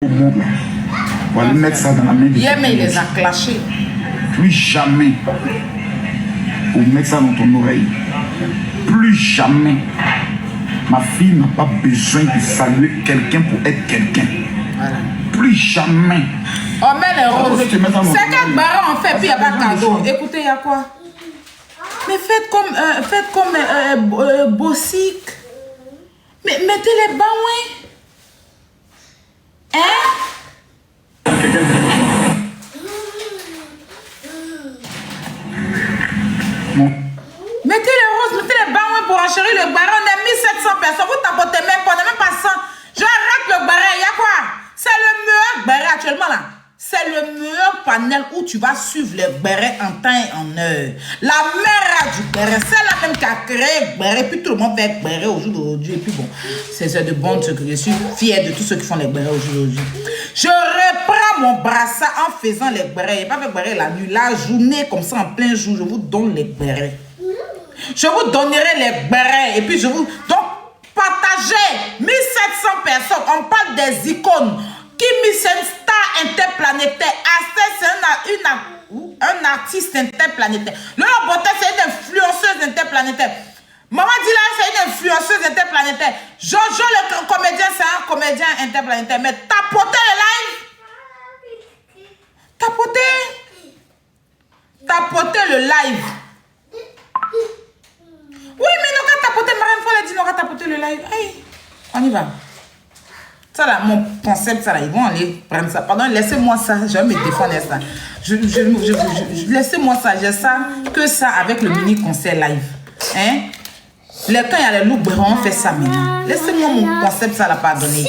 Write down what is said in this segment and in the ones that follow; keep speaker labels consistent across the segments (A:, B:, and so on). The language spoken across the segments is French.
A: Au monde, on va aller mettre ça dans la main de
B: Hier, mais il les a clashés.
A: Plus jamais. Ou mettre ça dans ton oreille. Plus jamais. Ma fille n'a pas besoin de saluer quelqu'un pour être quelqu'un.
B: Voilà.
A: Plus jamais.
B: On met les roses. C'est quatre barres en fait, puis il n'y a pas de cadeau. Écoutez, il y a quoi? Mais faites comme Bossic. Mais mettez les bas, ouais. Hein?
A: Mon
B: Mettez les roses, mettez les bas, ouais, pour enchérir le barret. On est 1700 personnes. Vous tapotez même pas, on n'est même pas 100. Je rate le barret. Il y a quoi? C'est le meilleur barret actuellement là. C'est le meilleur panel où tu vas suivre les bérets en temps et en heure. La mère du béret, c'est la même qui a créé le béret, puis tout le monde fait béret au jour d'aujourd'hui. Et puis bon, c'est de bons trucs. Je suis fier de tous ceux qui font les bérets au jour d'aujourd'hui. Je reprends mon brassard en faisant les bérets. Il n'y a pas fait béret la nuit, la journée comme ça en plein jour. Je vous donne les bérets. Je vous donnerai les bérets. Et puis je vous... Donc, partagez 1700 personnes. On parle des icônes. Kimi, c'est une star interplanétaire. Assez, c'est un artiste interplanétaire. Lola Beauté, c'est une influenceuse interplanétaire. Maman Dila, c'est une influenceuse interplanétaire. Jojo, le comédien, c'est un comédien interplanétaire. Mais tapotez le live. Tapotez le live. Oui, mais nous avons tapoté, Marine Folle dit nous avons tapoté le live. Hey, on y va. Ça là, mon concept, ça là, ils vont aller prendre ça. Pardon, laissez-moi ça, je vais me défendre ça. Laissez-moi ça, j'ai ça, que ça avec le mini concert live. Hein? Quand il y a les loups, on fait ça maintenant. Laissez-moi mon concept, ça l'a pas donné.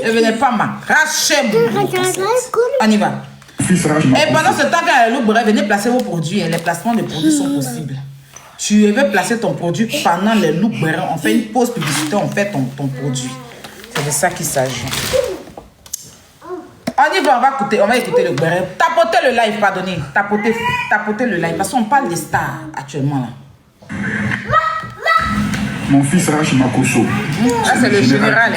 B: Ne venez pas m'arracher mon concept. On y va. Et pendant ce temps, quand il y a les loups, venez placer vos produits. Les placements de produits sont possibles. Tu veux placer ton produit pendant les loups, on fait une pause publicitaire, on fait ton produit. C'est de ça qu'il s'agit. On y va, on va écouter le béret. Tapotez le live, pardonnez. Tapotez le live. Parce qu'on parle des stars actuellement là.
A: Mon fils Rach Makoso.
B: Là, c'est le général.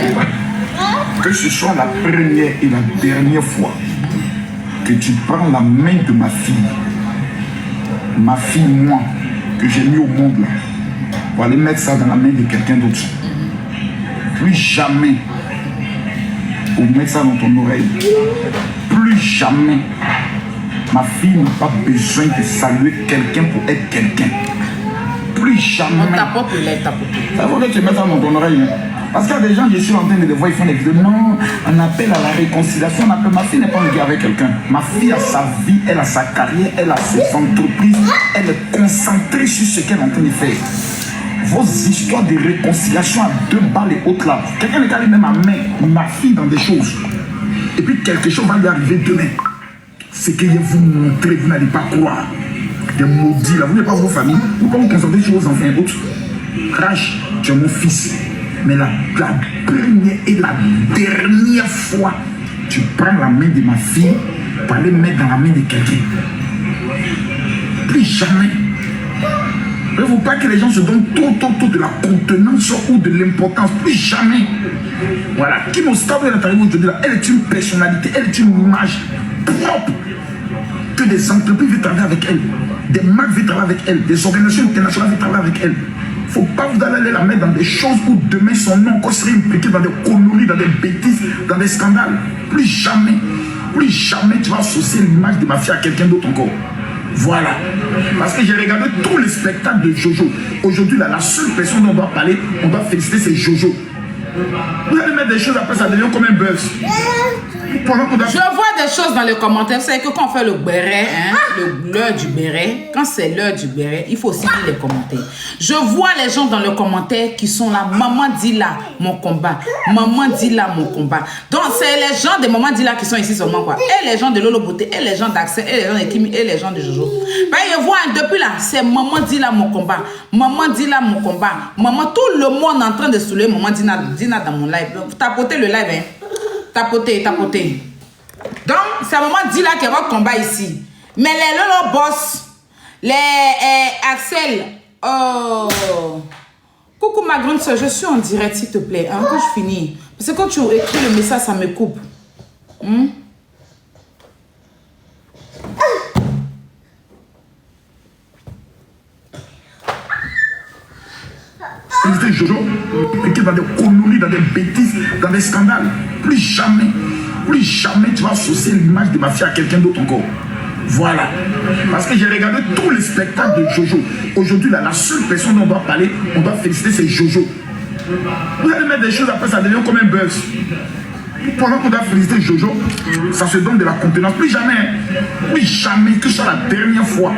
A: Que ce soit la première et la dernière fois que tu prends la main de ma fille, moi, que j'ai mis au monde là, pour aller mettre ça dans la main de quelqu'un d'autre. Plus jamais, pour mettre ça dans ton oreille, plus jamais, ma fille n'a pas besoin de saluer quelqu'un pour être quelqu'un. Plus jamais.
B: On tapote le lait, tapote.
A: Ça vaut que tu mettes ça dans ton oreille. Hein? Parce qu'il y a des gens, je suis en train de les voir, ils font des vidéos. Non, on appelle à la réconciliation. Ma fille n'est pas en guerre avec quelqu'un. Ma fille a sa vie, elle a sa carrière, elle a ses entreprises. Elle est concentrée sur ce qu'elle est en train de faire. Vos histoires de réconciliation à 2 balles et autres là. Quelqu'un est allé même à ma fille dans des choses. Et puis quelque chose va lui arriver demain. Ce que je vous montre, vous n'allez pas croire. Des maudits là, vous n'avez pas vos familles. Vous pouvez vous concentrer sur vos enfants et autres. Rach, tu es mon fils. Mais la première et la dernière fois, tu prends la main de ma fille pour aller mettre dans la main de quelqu'un. Plus jamais. Ne faut pas que les gens se donnent trop de la contenance ou de l'importance. Plus jamais. Voilà. Kim Ostavo, elle est arrivée aujourd'hui là. Elle est une personnalité, elle est une image propre. Que des entreprises veulent travailler avec elle. Des marques veulent travailler avec elle. Des organisations internationales veulent travailler avec elle. Il ne faut pas vous aller la mettre dans des choses où demain son nom encore serait impliqué dans des conneries, dans des bêtises, dans des scandales. Plus jamais tu vas associer l'image de ma fille à quelqu'un d'autre encore. Voilà. Parce que j'ai regardé tous les spectacles de Jojo. Aujourd'hui, la seule personne dont on doit parler, on doit féliciter, c'est Jojo. Vous allez mettre des choses après, ça devient comme un buzz. Je
B: vois des choses dans les commentaires. Vous savez que quand on fait le béret, hein, l'heure du béret, quand c'est l'heure du béret, il faut aussi lire les commentaires. Je vois les gens dans les commentaires qui sont là. Maman dit là, mon combat. Maman dit là, mon combat. Donc, c'est les gens de Maman dit là qui sont ici seulement, quoi. Et les gens de Lolo Beauté, et les gens d'Accès, et les gens de Kimi, et les gens de Jojo. Ben, je vois depuis là, c'est Maman dit là, mon combat. Maman dit là, mon combat. Maman, tout le monde est en train de soulever Maman dit là dans mon live. Tapotez le live, hein. Tapotez. Donc, c'est un moment dit là qu'il y a votre combat ici. Mais les Lolo Boss, les Axel, oh, Coucou ma grande soeur, je suis en direct s'il te plaît. Hein, quand je finis. Parce que quand tu écris le message, ça me coupe.
A: Féliciter Jojo, qui est dans des conneries, dans des bêtises, dans des scandales. Plus jamais tu vas associer l'image de ma fille à quelqu'un d'autre encore. Voilà. Parce que j'ai regardé tous les spectacles de Jojo. Aujourd'hui, la seule personne dont on doit parler, on doit féliciter, c'est Jojo. Vous allez mettre des choses après, ça devient comme un buzz. Pendant qu'on doit féliciter Jojo, ça se donne de la contenance. Plus jamais, que ce soit la dernière fois.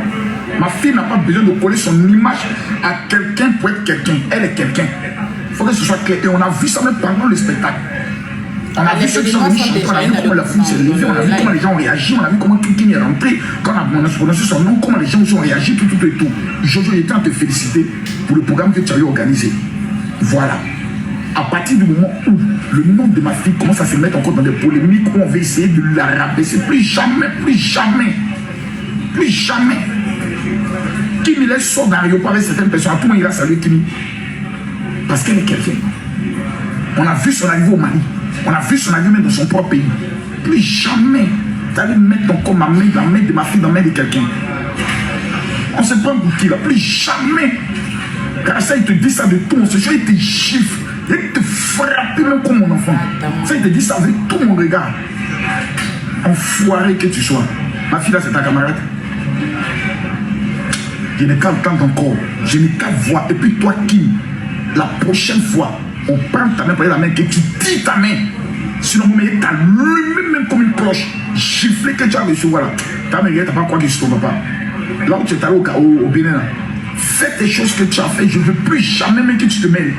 A: Ma fille n'a pas besoin de coller son image à quelqu'un pour être quelqu'un. Elle est quelqu'un. Il faut que ce soit clair. Et on a vu ça même pendant le spectacle. On a vu ceux qui sont venus chanter, on a vu comment la foule s'est levée, on a vu comment les gens ont réagi, on a vu comment Kim est rentré, quand on a prononcé son nom, comment les gens ont réagi, tout. Jojo, il était en te féliciter pour le programme que tu as eu organisé. Voilà. À partir du moment où le nom de ma fille commence à se mettre encore dans des polémiques, où on va essayer de la rabaisser, plus jamais. Kim, il sort d'un aéroport avec certaines personnes, à tout le monde il a salué Kim. Parce qu'elle est quelqu'un. On a vu son arrivée au Mali. On a vu son arrivée même dans son propre pays. Plus jamais tu allais mettre encore la main de ma fille dans la main de quelqu'un. On se prend pour qui là? Plus jamais. Car ça, il te dit ça de tout. On se joue, il te chiffre. Il te frappe même comme mon enfant. Ça, il te dit ça avec tout mon regard. Enfoiré que tu sois. Ma fille là, c'est ta camarade. Je n'ai qu'à entendre encore. Je n'ai qu'à voir. Et puis toi, Kim, la prochaine fois, on prend ta main par la main, que tu tires ta main. Sinon, vous mettez ta lumière même comme une cloche. Gifler que tu as reçu, voilà. Ta main, tu n'as pas quoi que je ton papa. Là où tu es allé au Bénin, là, fais tes choses que tu as fait. Je ne veux plus jamais même que tu te mêles.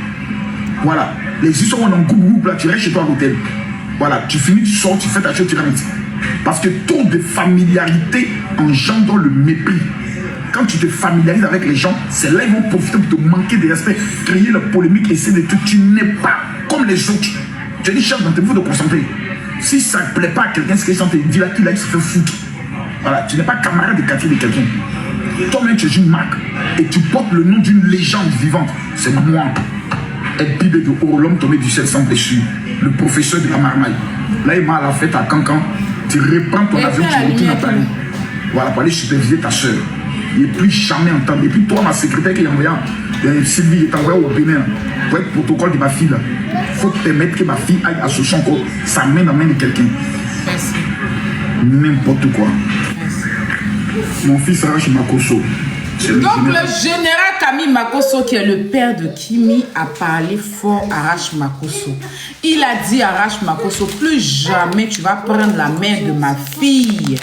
A: Voilà. Les histoires où on est en groupe, là, tu restes chez toi à l'hôtel. Voilà. Tu finis, tu sors, tu fais ta chose, tu rentres. Parce que trop de familiarité engendre le mépris. Quand tu te familiarises avec les gens, c'est là qu'ils vont profiter pour te manquer de respect, créer la polémique, essayer de te... Tu n'es pas comme les autres. Tu dis, chef, dans tes vous de concentrer. Si ça ne plaît pas à quelqu'un, ce que les gens te disent là, il se fait foutre. Voilà, tu n'es pas camarade de quartier de quelqu'un. Toi-même, tu es une marque et tu portes le nom d'une légende vivante. C'est moi, Bible de Oro, l'homme tombé du ciel sans blessure, le professeur de la marmaille. Là, il m'a à la fête à Cancan. Tu reprends ton avion, tu retournes à Paris. Voilà, pour aller superviser ta soeur. Il n'est plus jamais entendu. Et puis toi, ma secrétaire qui est envoyée, Sylvie, est envoyée au Bénin pour être protocole de ma fille. Il faut permettre que ma fille aille associer encore sa main dans la main de quelqu'un.
B: Merci.
A: N'importe quoi. Merci. Mon fils Arash Makosso.
B: Donc le général Camille Makosso, qui est le père de Kimi, a parlé fort à Arash Makosso. Il a dit à Arash Makosso, plus jamais tu vas prendre la main de ma fille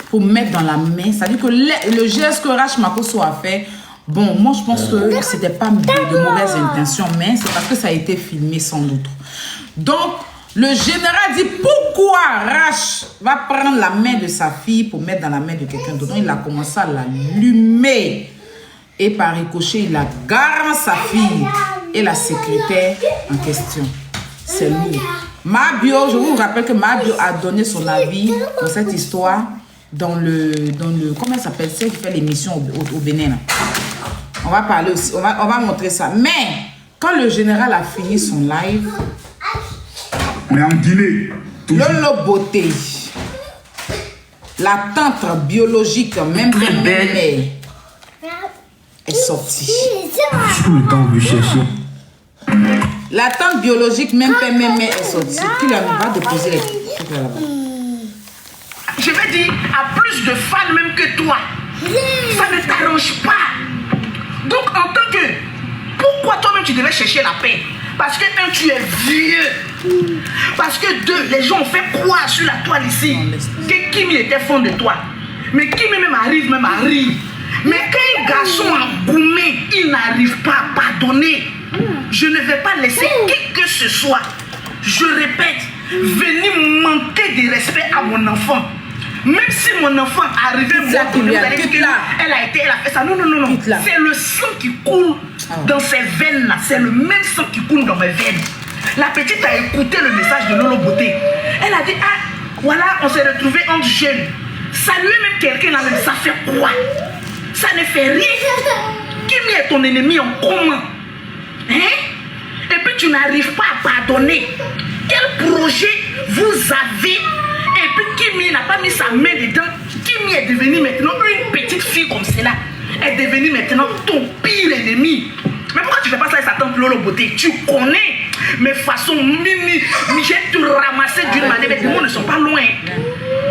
B: pour mettre dans la main. C'est-à-dire que le geste que Arash Makosso a fait, bon, moi je pense que c'était pas de mauvaises intentions, mais c'est parce que ça a été filmé sans doute. Donc, le général dit pourquoi Arash va prendre la main de sa fille pour mettre dans la main de quelqu'un d'autre. Il a commencé à l'allumer. Et par ricochet, il a garé sa fille et la secrétaire en question. C'est lui. Mabio, je vous rappelle que Mabio a donné son avis dans cette histoire dans le comment ça s'appelle, c'est qui fait l'émission au Bénin. Là. On va parler aussi, on va montrer ça. Mais quand le général a fini son live,
A: on est en Guinée.
B: Lolo Beauté, la tante biologique, même belle, est sortie.
A: Tout le temps, vous cherchez.
B: La tante biologique, même est sortie. Qui va déposer les trucs là-bas.
C: Je vais dire à plus de fans même que toi. Ça ne t'arrange pas. Donc en tant que... Pourquoi toi-même tu devais chercher la paix? Parce que un, tu es vieux. Parce que deux, les gens ont fait croire sur la toile ici que Kimi était fond de toi. Mais Kimi même arrive à rire. Mais quand un garçon a goumé, il n'arrive pas à pardonner. Je ne vais pas laisser qui que ce soit, je répète, venir manquer de respect à mon enfant. Même si mon enfant arrivait moi, elle a fait ça. Non. C'est le sang qui coule dans ses veines là. C'est le même sang qui coule dans mes veines. La petite a écouté le message de Lolo Beauté. Elle a dit, ah, voilà, on s'est retrouvés entre jeunes. Saluer même quelqu'un là, ça fait quoi? Ça ne fait rien. Kimi est ton ennemi en comment? Hein? Et puis tu n'arrives pas à pardonner. Quel projet vous avez? Et puis Kimi n'a pas mis sa main dedans. Kimi est devenue maintenant une petite fille comme cela. Elle est devenue maintenant ton pire ennemi. Mais pourquoi tu fais pas ça avec sa tante Lolo Beauté? Tu connais mes façons, Mimi. J'ai te ramasser d'une manière. Les démons ne sont pas loin.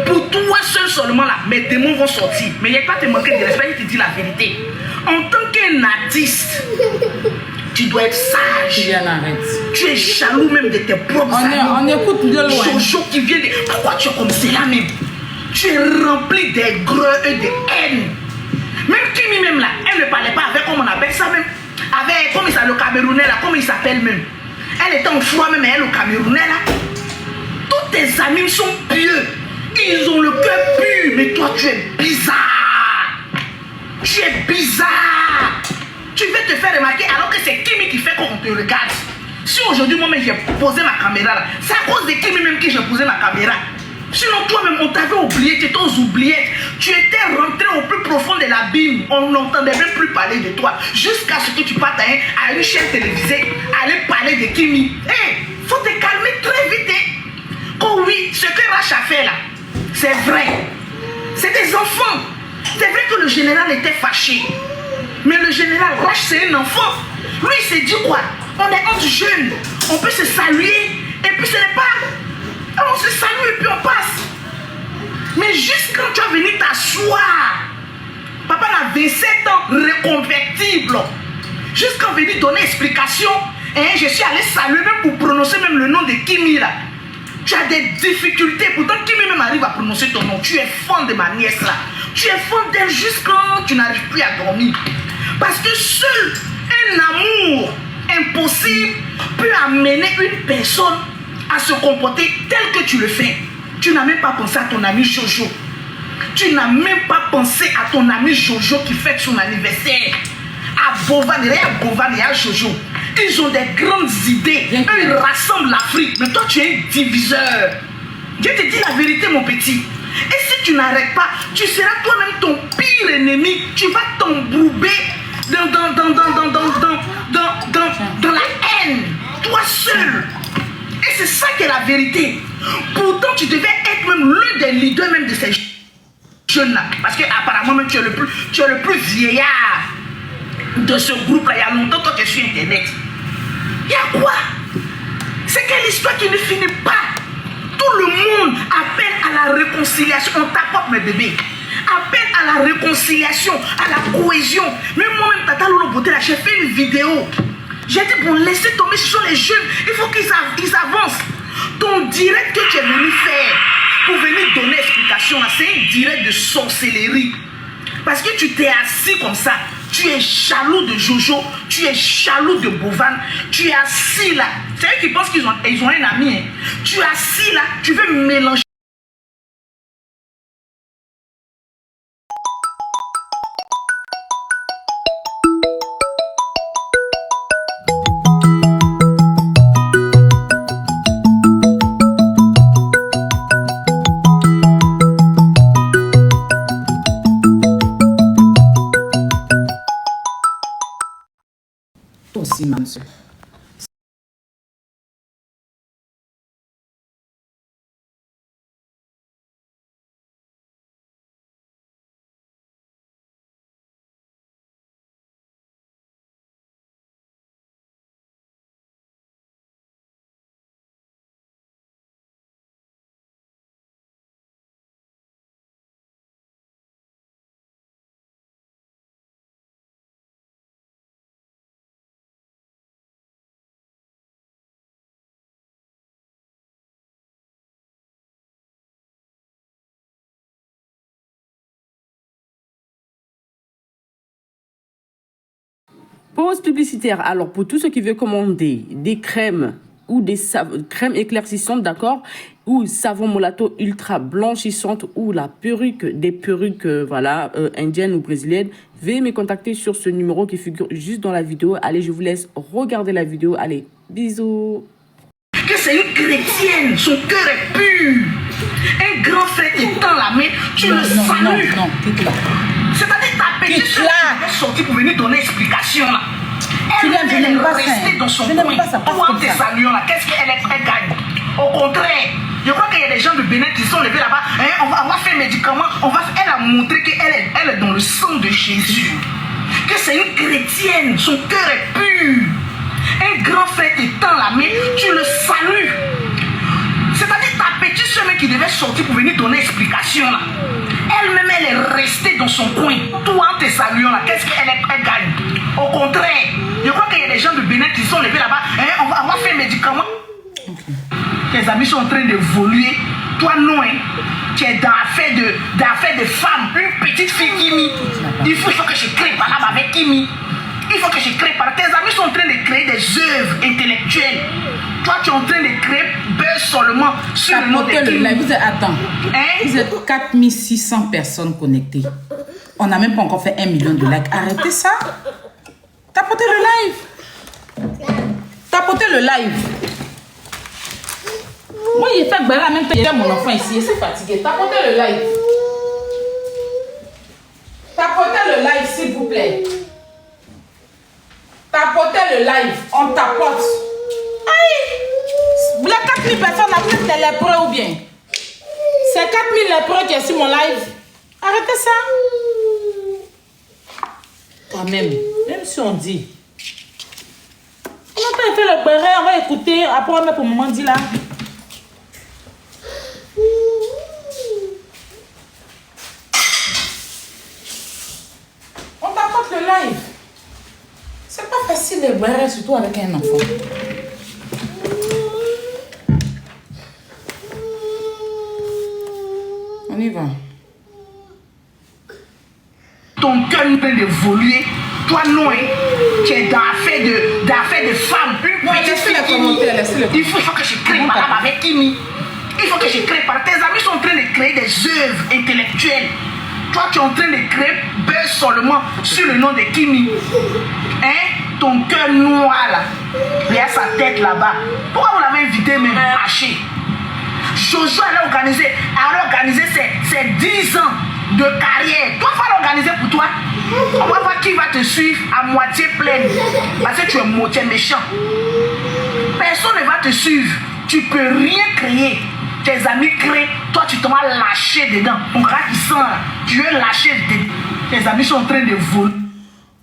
C: Pour toi seul seulement là, mes démons vont sortir. Mais il n'y a pas te manquer de respect, je te dis la vérité. En tant qu'un artiste, tu dois être sage. Tu es jaloux même de tes propres amis.
B: On écoute de loin.
C: Jojo qui vient de... Pourquoi tu es comme cela même? Tu es rempli de greux et de haine. Même Kimi même là, elle ne parlait pas avec, comment on appelle ça même, avec, comme il s'appelle le Camerounais là, comment il s'appelle même. Elle était en froid même, elle, le Camerounais là. Tous tes amis sont pieux. Ils ont le cœur pur, mais toi tu es bizarre. Tu es bizarre. Tu veux te faire remarquer alors que c'est Kimi qui fait qu'on te regarde. Si aujourd'hui moi-même j'ai posé ma caméra là, c'est à cause de Kimi même que j'ai posé ma caméra. Sinon toi-même on t'avait oublié, tu étais aux oubliettes. Tu étais rentré au plus profond de l'abîme. On n'entendait même plus parler de toi. Jusqu'à ce que tu partes à une chaîne télévisée, aller parler de Kimi. Hé, faut te calmer très vite. Oh oui, ce que Rach a fait là, c'est vrai. C'est des enfants. C'est vrai que le général était fâché. Mais le général Rach, c'est un enfant. Lui, il s'est dit quoi? On est entre jeunes. On peut se saluer. Et puis ce n'est pas... On se salue et puis on passe. Mais juste quand tu as venu t'asseoir, papa a 27 ans, reconvertible. Juste quand venu donner explication, je suis allé saluer même pour prononcer même le nom de Kimi là. Tu as des difficultés. Pourtant, Kimi même arrive à prononcer ton nom. Tu es fan de ma nièce là. Tu es fan d'elle juste quand tu n'arrives plus à dormir. Parce que seul un amour impossible peut amener une personne à se comporter tel que tu le fais. Tu n'as même pas pensé à ton ami Jojo. Tu n'as même pas pensé à ton ami Jojo qui fête son anniversaire. À Bovan, et à Jojo. Ils ont des grandes idées. Eux, ils rassemblent l'Afrique. Mais toi, tu es un diviseur. Je te dis la vérité, mon petit. Et si tu n'arrêtes pas, tu seras toi-même ton pire ennemi. Tu vas t'embrouber dans la haine. Toi seul. Et c'est ça qui est la vérité. Pourtant, tu devais être même l'un des leaders même de ces jeunes-là. Parce qu'apparemment, même tu es le plus vieillard de ce groupe-là. Il y a longtemps, toi, tu es sur Internet. Il y a quoi? C'est quelle histoire qui ne finit pas? Tout le monde appelle à la réconciliation. On t'apporte, mes bébés. Appelle à la réconciliation, à la cohésion. Même moi-même, Tata Lolo Beauté, là, j'ai fait une vidéo. J'ai dit, bon, laissez tomber, ce sont les jeunes. Il faut qu'ils avancent. Ton direct que tu es venu faire pour venir donner explication, c'est un direct de sorcellerie. Parce que tu t'es assis comme ça. Tu es jaloux de Jojo. Tu es jaloux de Bovan. Tu es assis là. C'est eux qui pensent qu'ils ont un ami. Hein. Tu es assis là. Tu veux mélanger.
B: Aussi, ma soeur. Pause publicitaire. Alors, pour tous ceux qui veulent commander des crèmes ou des crèmes éclaircissantes, d'accord, ou savon Molato ultra blanchissante ou la perruque, des perruques, voilà, indiennes ou brésiliennes, veuillez me contacter sur ce numéro qui figure juste dans la vidéo. Allez, je vous laisse regarder la vidéo. Allez, bisous.
C: Que c'est une chrétienne, son cœur est pur. Un grand frère qui tend la main, tu le salues. Non, quitte là. C'est-à-dire ta petite soeur qui est sortie pour venir donner explication là. Elle-même,
B: je
C: elle
B: n'aime
C: est
B: pas
C: restée
B: ça.
C: dans son
B: Je n'aime
C: coin.
B: pas ça, parce
C: Toi,
B: que
C: tes
B: ça.
C: saluants là, qu'est-ce qu'elle gagne? Au contraire, je crois qu'il y a des gens de Bénin qui sont levés là-bas. Hein, on va faire médicaments. Elle a montré qu'elle est dans le sang de Jésus. Que c'est une chrétienne. Son cœur est pur. Un grand frère te tend la main. Tu le salues. C'est-à-dire ta petite soeur qui devait sortir pour venir donner explication là. Elle-même, elle est restée dans son coin. Toi, en te saluant là, qu'est-ce qu'elle gagne? Au contraire, je crois qu'il y a des gens de Bénin qui sont levés là-bas. Hein, on va faire médicaments. Tes amis sont en train d'évoluer. Toi, non, hein. Tu es dans l'affaire de femme. Une petite fille Kimi. Il faut que je crée par là avec Kimi. Il faut que je crée par là. Tes amis sont en train de créer des œuvres intellectuelles. Toi, tu es en train de créer seulement sur le nom de Kimi.
B: Vous êtes, attends.
C: Hein?
B: Vous êtes 4600 personnes connectées. On n'a même pas encore fait 1 million de likes. Arrêtez ça. Tapotez le live. Tapotez le live. Moi, il fait Gbara en même temps. Il y a mon enfant ici. Il s'est fatigué. Tapotez le live. Tapotez le live, s'il vous plaît. Tapotez le live. On tapote. Aïe! Les 4000 personnes, là, vous êtes des lépreux ou bien? C'est 4000 lépreux qui est sur mon live. Arrêtez ça. Quand même si on dit. On a pas fait le Gbara, on va écouter. Après, on met pour le moment dit là. On tapote le live. C'est pas facile de Gbara, surtout avec un enfant. On y va.
C: Ton cœur est en train d'évoluer. Toi, non, hein. Tu es dans l'affaire de femme. Une petite fille Kimi. Il faut que je crée par là avec Kimi. Il faut que je crée par là. Tes amis sont en train de créer des œuvres intellectuelles. Toi, tu es en train de créer seulement sur le nom de Kimi. Hein? Ton cœur noir là. Il y a sa tête là-bas. Pourquoi vous l'avez invité même haché? Jojo, elle a organisé ses 10 ans de carrière. Toi, il faut l'organiser pour toi. On va voir qui va te suivre à moitié pleine. Parce que tu es moitié méchant. Personne ne va te suivre. Tu ne peux rien créer. Tes amis créent. Toi, tu t'en vas lâcher dedans. Ton gars qui sent là. Tu veux lâcher dedans. Tes amis sont en train de voler.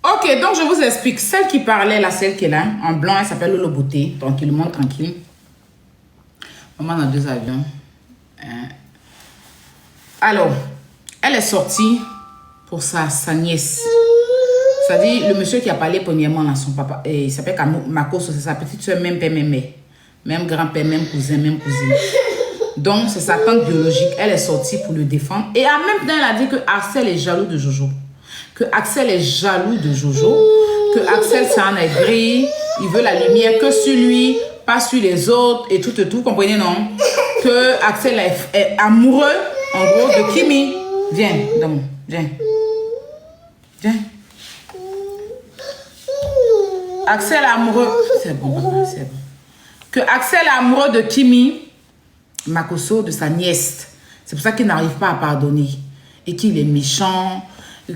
B: Ok, donc je vous explique. Celle qui parlait là, celle qui est là, en blanc, elle s'appelle Lolo Beauté. Tranquillement, tranquille. Maman a 2 avions. Alors, elle est sortie pour sa nièce. C'est-à-dire, le monsieur qui a parlé premièrement à son papa, il s'appelle Makoso, c'est sa petite soeur, même père, même mère. Même grand-père, même cousin, même cousine. Donc, c'est sa tante biologique. Elle est sortie pour le défendre. Et en même temps, elle a dit que Axel est jaloux de Jojo. Que Axel est jaloux de Jojo. Que Axel, c'est un aigri. Il veut la lumière que sur lui, pas sur les autres. Et tout, comprenez, non? Que Axel est amoureux, en gros, de Kimi. Viens, donc, viens. Viens. Axel est amoureux. C'est bon, c'est bon. Que Axel est amoureux de Kimi Makoso, de sa nièce. C'est pour ça qu'il n'arrive pas à pardonner. Et qu'il est méchant.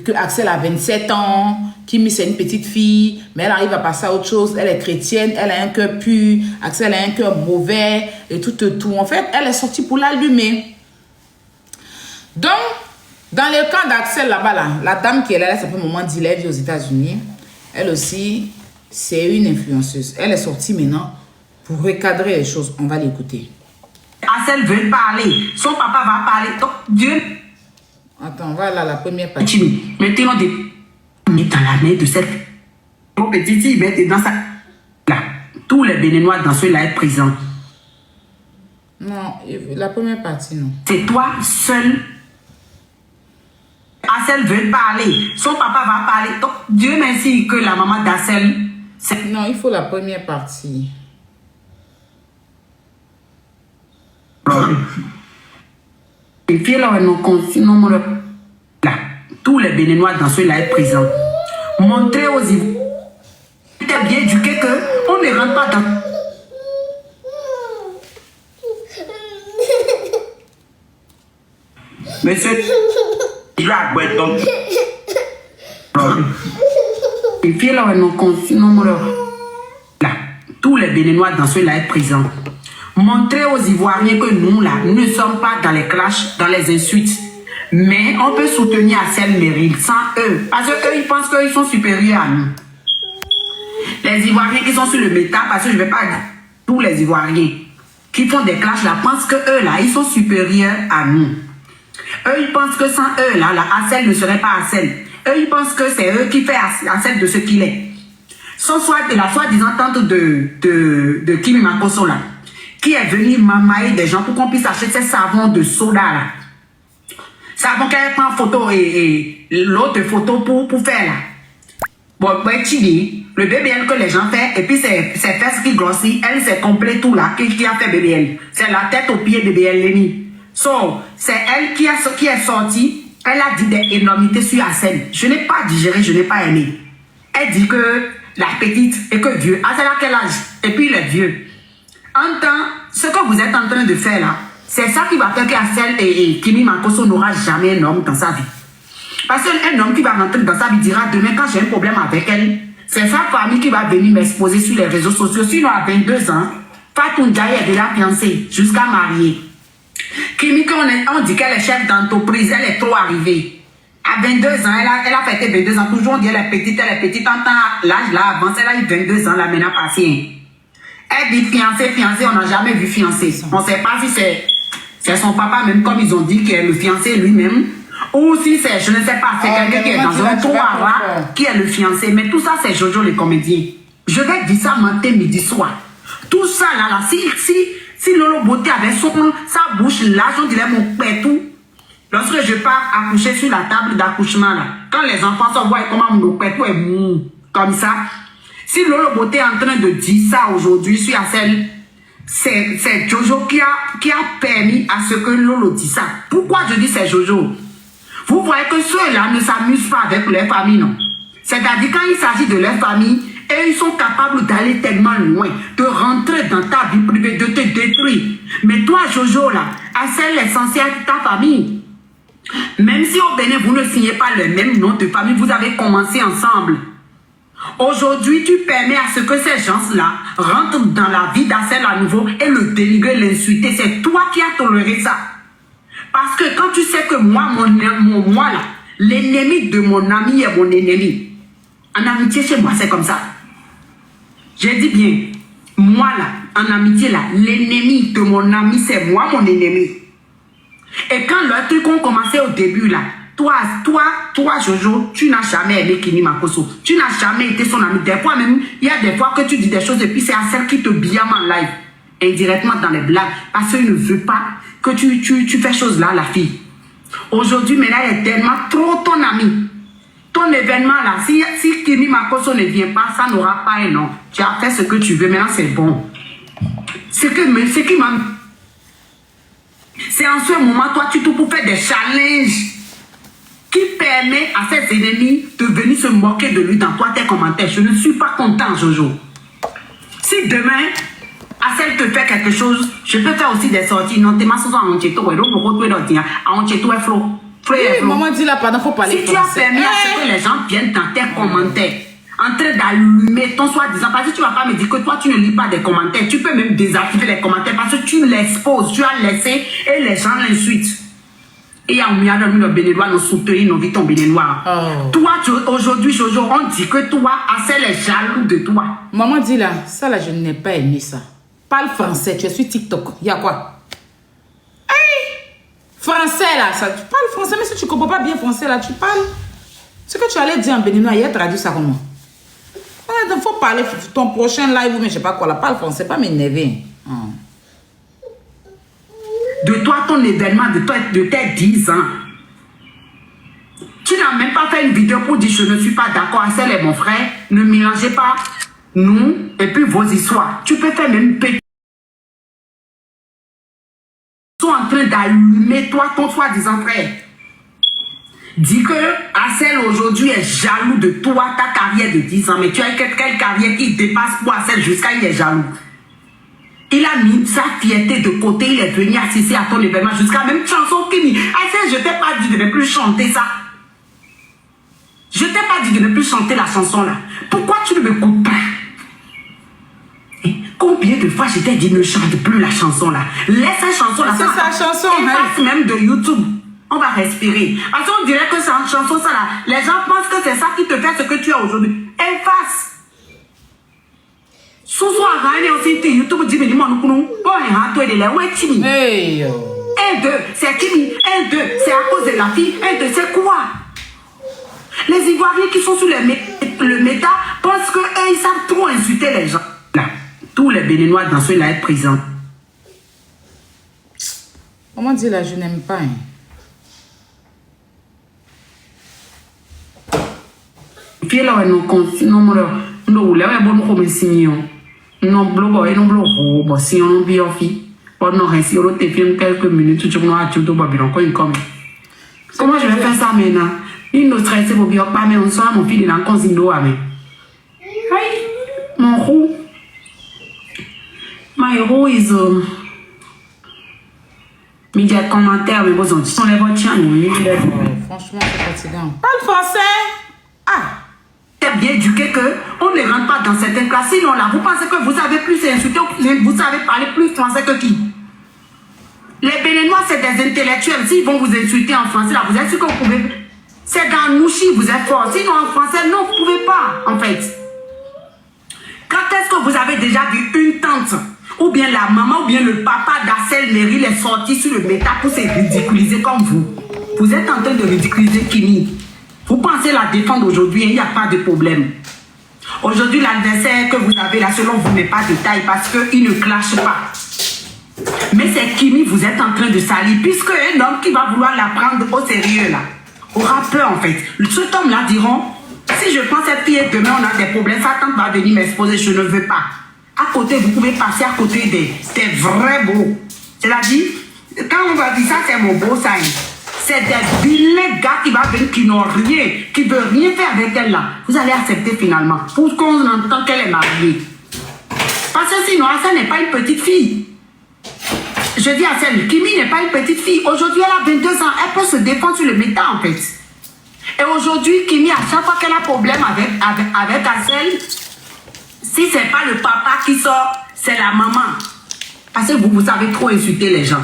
B: Que Axel a 27 ans. Kimi, c'est une petite fille. Mais elle arrive à passer à autre chose. Elle est chrétienne. Elle a un cœur pur. Axel a un cœur mauvais. Et tout. En fait, elle est sortie pour l'allumer. Donc, dans le camp d'Axel là-bas, là, la dame qui est là, elle s'appelle Maman Dila, elle vit aux États-Unis. Elle aussi, c'est une influenceuse. Elle est sortie maintenant pour recadrer les choses. On va l'écouter.
D: Axel veut parler. Son papa va parler. Donc, Dieu.
B: Attends, voilà la première partie.
D: Maintenant, on est dans la main de cette petite fille, mais dans sa. Là, tous les Béninois dans ceux-là sont présents.
B: Non, la première partie, non.
D: C'est toi seul. Axel veut parler. Son papa va parler. Donc, Dieu merci que la maman d'Axel.
B: Non, il faut la première partie.
D: Et puis là, là, tous les Béninois dans ceux-là sont présents. Montrez aux Ivoiriens. Tu es bien éduqué qu'on ne rentre pas dans. Monsieur, il a donc. Là, tous les Béninois dans ceux-là être présents. Montrer aux Ivoiriens que nous, là, nous ne sommes pas dans les clashs, dans les insultes. Mais on peut soutenir Assel Meril sans eux. Parce qu'eux, ils pensent qu'ils sont supérieurs à nous. Les Ivoiriens qui sont sur le méta, parce que je ne vais pas dire tous les Ivoiriens qui font des clashs là, pensent que eux, là, ils sont supérieurs à nous. Eux, ils pensent que sans eux, là, Assel ne serait pas Assel. Eux, ils pensent que c'est eux qui font Assel de ce qu'il est. Sans la soi-disant tante de Kimi Makoso, là, qui est venu mamailler des gens pour qu'on puisse acheter ces savons de soda là. Savon qu'elle prend photo et l'autre photo pour faire là. Bon, tu dis, le BBL que les gens font, et puis c'est fesses qui grossissent, elle c'est complet tout là, qui a fait BBL. C'est la tête au pied BBL Léni. So, c'est elle qui est sortie, elle a dit des énormités sur Assel. Je n'ai pas digéré, je n'ai pas aimé. Elle dit que la petite et que vieux. Assel a quel âge? Et puis le vieux. En temps, ce que vous êtes en train de faire là, c'est ça qui va faire qu'Assel et Kimi Makoso n'aura jamais un homme dans sa vie. Parce qu'un homme qui va rentrer dans sa vie dira demain quand j'ai un problème avec elle, c'est sa famille qui va venir m'exposer sur les réseaux sociaux. Sinon à 22 ans, Fatou Ndiaye est déjà fiancée jusqu'à marier. Kimi, on dit qu'elle est chef d'entreprise, elle est trop arrivée. À 22 ans, elle a fêté 22 ans. Toujours on dit elle est petite. En temps, l'âge là avance, elle a eu 22 ans, là maintenant passé. Elle dit fiancé, on n'a jamais vu fiancé. On ne sait pas si c'est son papa, même comme ils ont dit qu'il est le fiancé lui-même. Ou si c'est, je ne sais pas, c'est quelqu'un qui est dans un trou qui est le fiancé. Mais tout ça, c'est Jojo le comédien. Je vais dire ça matin, midi, soir. Tout ça, là, si Lolo Beauté avait sa bouche large, on dirait mon père tout. Lorsque je pars accoucher sur la table d'accouchement, là, quand les enfants se voient comment mon père tout est mou, comme ça. Si Lolo Beauté est en train de dire ça aujourd'hui sur Assel, c'est Jojo qui a permis à ce que Lolo dise ça. Pourquoi je dis c'est Jojo? Vous voyez que ceux-là ne s'amusent pas avec leur famille, non? C'est-à-dire quand il s'agit de leur famille, et ils sont capables d'aller tellement loin, de rentrer dans ta vie privée, de te détruire. Mais toi, Jojo, là, Assel est censé être ta famille. Même si au Bénin, vous ne signez pas le même nom de famille, vous avez commencé ensemble. Aujourd'hui, tu permets à ce que ces gens-là rentrent dans la vie d'Assel à nouveau et le dénigrer, l'insulter. C'est toi qui as toléré ça. Parce que quand tu sais que moi là, l'ennemi de mon ami est mon ennemi. En amitié, chez moi, c'est comme ça. J'ai dit bien, moi là, en amitié là, l'ennemi de mon ami, c'est moi mon ennemi. Et quand le truc ont commencé au début là, toi, Jojo, tu n'as jamais aimé Kimi Makoso. Tu n'as jamais été son ami. Des fois même, il y a des fois que tu dis des choses et puis c'est Assel qui te blâme en live. Indirectement dans les blagues. Parce qu'il ne veut pas que tu fais choses là, la fille. Aujourd'hui, maintenant, elle est tellement trop ton ami. Ton événement là, si Kimi Makoso ne vient pas, ça n'aura pas un nom. Tu as fait ce que tu veux, maintenant c'est bon. C'est en ce moment, toi, tu te pour faire des challenges qui permet à ses ennemis de venir se moquer de lui dans toi, tes commentaires. Je ne suis pas content, Jojo. Si demain, Assel te fait quelque chose, je peux faire aussi des sorties. Non, t'es ma souvent à Oncheto, et donc, à Oncheto est flot.
B: Maman dit là, pardon, faut parler
D: si français. Tu as permis à ce que les gens viennent dans tes commentaires, en train d'allumer ton soi-disant, parce que tu ne vas pas me dire que toi, tu ne lis pas des commentaires. Tu peux même désactiver les commentaires parce que tu l'exposes, tu as laissé et les gens l'insultent. Et on y a nos Béninois, nos soutenir, nos vitons Béninois. Oh. Toi, aujourd'hui, Jojo, on dit que toi, Assel est jaloux de toi.
B: Maman dit là, ça là, je n'ai pas aimé ça. Parle français, tu es sur TikTok. Il y a quoi? Hey! Français là, ça, tu parles français, mais si tu ne comprends pas bien français là, tu parles. Ce que tu allais dire en béninois, il a traduit ça comment? Il faut parler ton prochain live, mais je ne sais pas quoi, là, parle français, pas m'énerver.
D: De toi, ton événement, de tes 10 ans. Tu n'as même pas fait une vidéo pour dire je ne suis pas d'accord, Assel est mon frère. Ne mélangez pas nous et puis vos histoires. Tu peux faire même petit. Ils sont en train d'allumer toi, ton soi-disant frère. Dis que Assel aujourd'hui est jaloux de toi, ta carrière de 10 ans. Mais tu as quelle carrière qui dépasse pour Assel jusqu'à il est jaloux. Il a mis sa fierté de côté, il est venu assister à ton événement jusqu'à même chanson qui dit Assel, je t'ai pas dit de ne plus chanter ça. Je t'ai pas dit de ne plus chanter la chanson là. Pourquoi tu ne m'écoutes pas? Combien de fois je t'ai dit ne chante plus la chanson là? Laisse cette chanson là.
B: C'est sa chanson.
D: Efface même de YouTube. On va respirer. Parce qu'on dirait que c'est une chanson ça là. Les gens pensent que c'est ça qui te fait ce que tu as aujourd'hui. Efface. Sous-soit râler aussi sur YouTube dit mais dis-moi nous pouvons pas toi de la ouais Kimi.
B: Hey.
D: 1, 2, c'est Kimi. 1, 2, c'est à cause de la fille. 1, 2, c'est quoi? Les Ivoiriens qui sont sur le méta pensent qu'eux, ils savent trop insulter les gens. Là, tous les Béninois dans ceux-là sont présents.
B: Comment dire là, je n'aime pas.
D: Fille là, non, si on vit en fille, pendant si on te filme quelques minutes, tu vas te Babylon, comment je vais faire ça maintenant? Il nous stresse pour bien pas, mais on soit mon fils dans le casino avec. Mon roux. My roux is. Mais il y a des commentaires, mais bon, ils sont les votes.
B: Franchement, c'est fatigant. Parle français. Ah.
D: C'est bien éduqué qu'on ne rentre pas dans certaines classes. Sinon, là, vous pensez que vous avez plus insulté, vous savez parler plus français que qui? Les Béninois, c'est des intellectuels. S'ils vont vous insulter en français, là, vous êtes sûr que vous pouvez. C'est dans Nouchi, vous êtes fort. Sinon, en français, non, vous ne pouvez pas, en fait. Quand est-ce que vous avez déjà vu une tante, ou bien la maman, ou bien le papa d'Assel Meryl est sorti sur le méta pour se ridiculiser comme vous? Vous êtes en train de ridiculiser Kimi. Vous pensez la défendre aujourd'hui, il n'y a pas de problème. Aujourd'hui, l'adversaire que vous avez là, selon vous, n'est pas de taille parce qu'il ne clash pas. Mais c'est Kimi, vous êtes en train de salir, puisque un homme qui va vouloir la prendre au sérieux là, aura peur en fait. Cet homme-là diront, si je prends cette fille et demain on a des problèmes, sa tante va venir m'exposer, je ne veux pas. À côté, vous pouvez passer à côté des vrais beaux. C'est-à-dire, quand on va dire ça, c'est mon beau signe. C'est des vilains gars qui vont venir, qui n'ont rien, qui ne veulent rien faire avec elle là. Vous allez accepter finalement, pour qu'on entende qu'elle est mariée. Parce que sinon, ça n'est pas une petite fille. Je dis à celle, Kimi n'est pas une petite fille. Aujourd'hui, elle a 22 ans. Elle peut se défendre sur le méta, en fait. Et aujourd'hui, Kimi, à chaque fois qu'elle a problème avec Assel, si ce n'est pas le papa qui sort, c'est la maman. Parce que vous savez trop insulter les gens.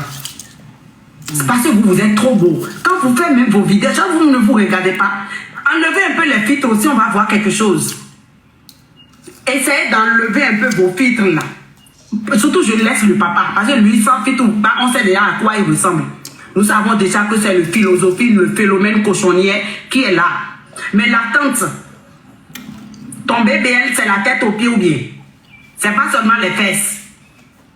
D: C'est parce que vous êtes trop beau. Quand vous faites même vos vidéos, vous ne vous regardez pas. Enlevez un peu les filtres aussi, on va voir quelque chose. Essayez d'enlever un peu vos filtres là. Surtout, je laisse le papa. Parce que lui, sans filtre ou pas, on sait déjà à quoi il ressemble. Nous savons déjà que c'est le philosophie, le phénomène cochonnier qui est là. Mais la tante, ton BBL, c'est la tête aux pieds ou bien? C'est pas seulement les fesses.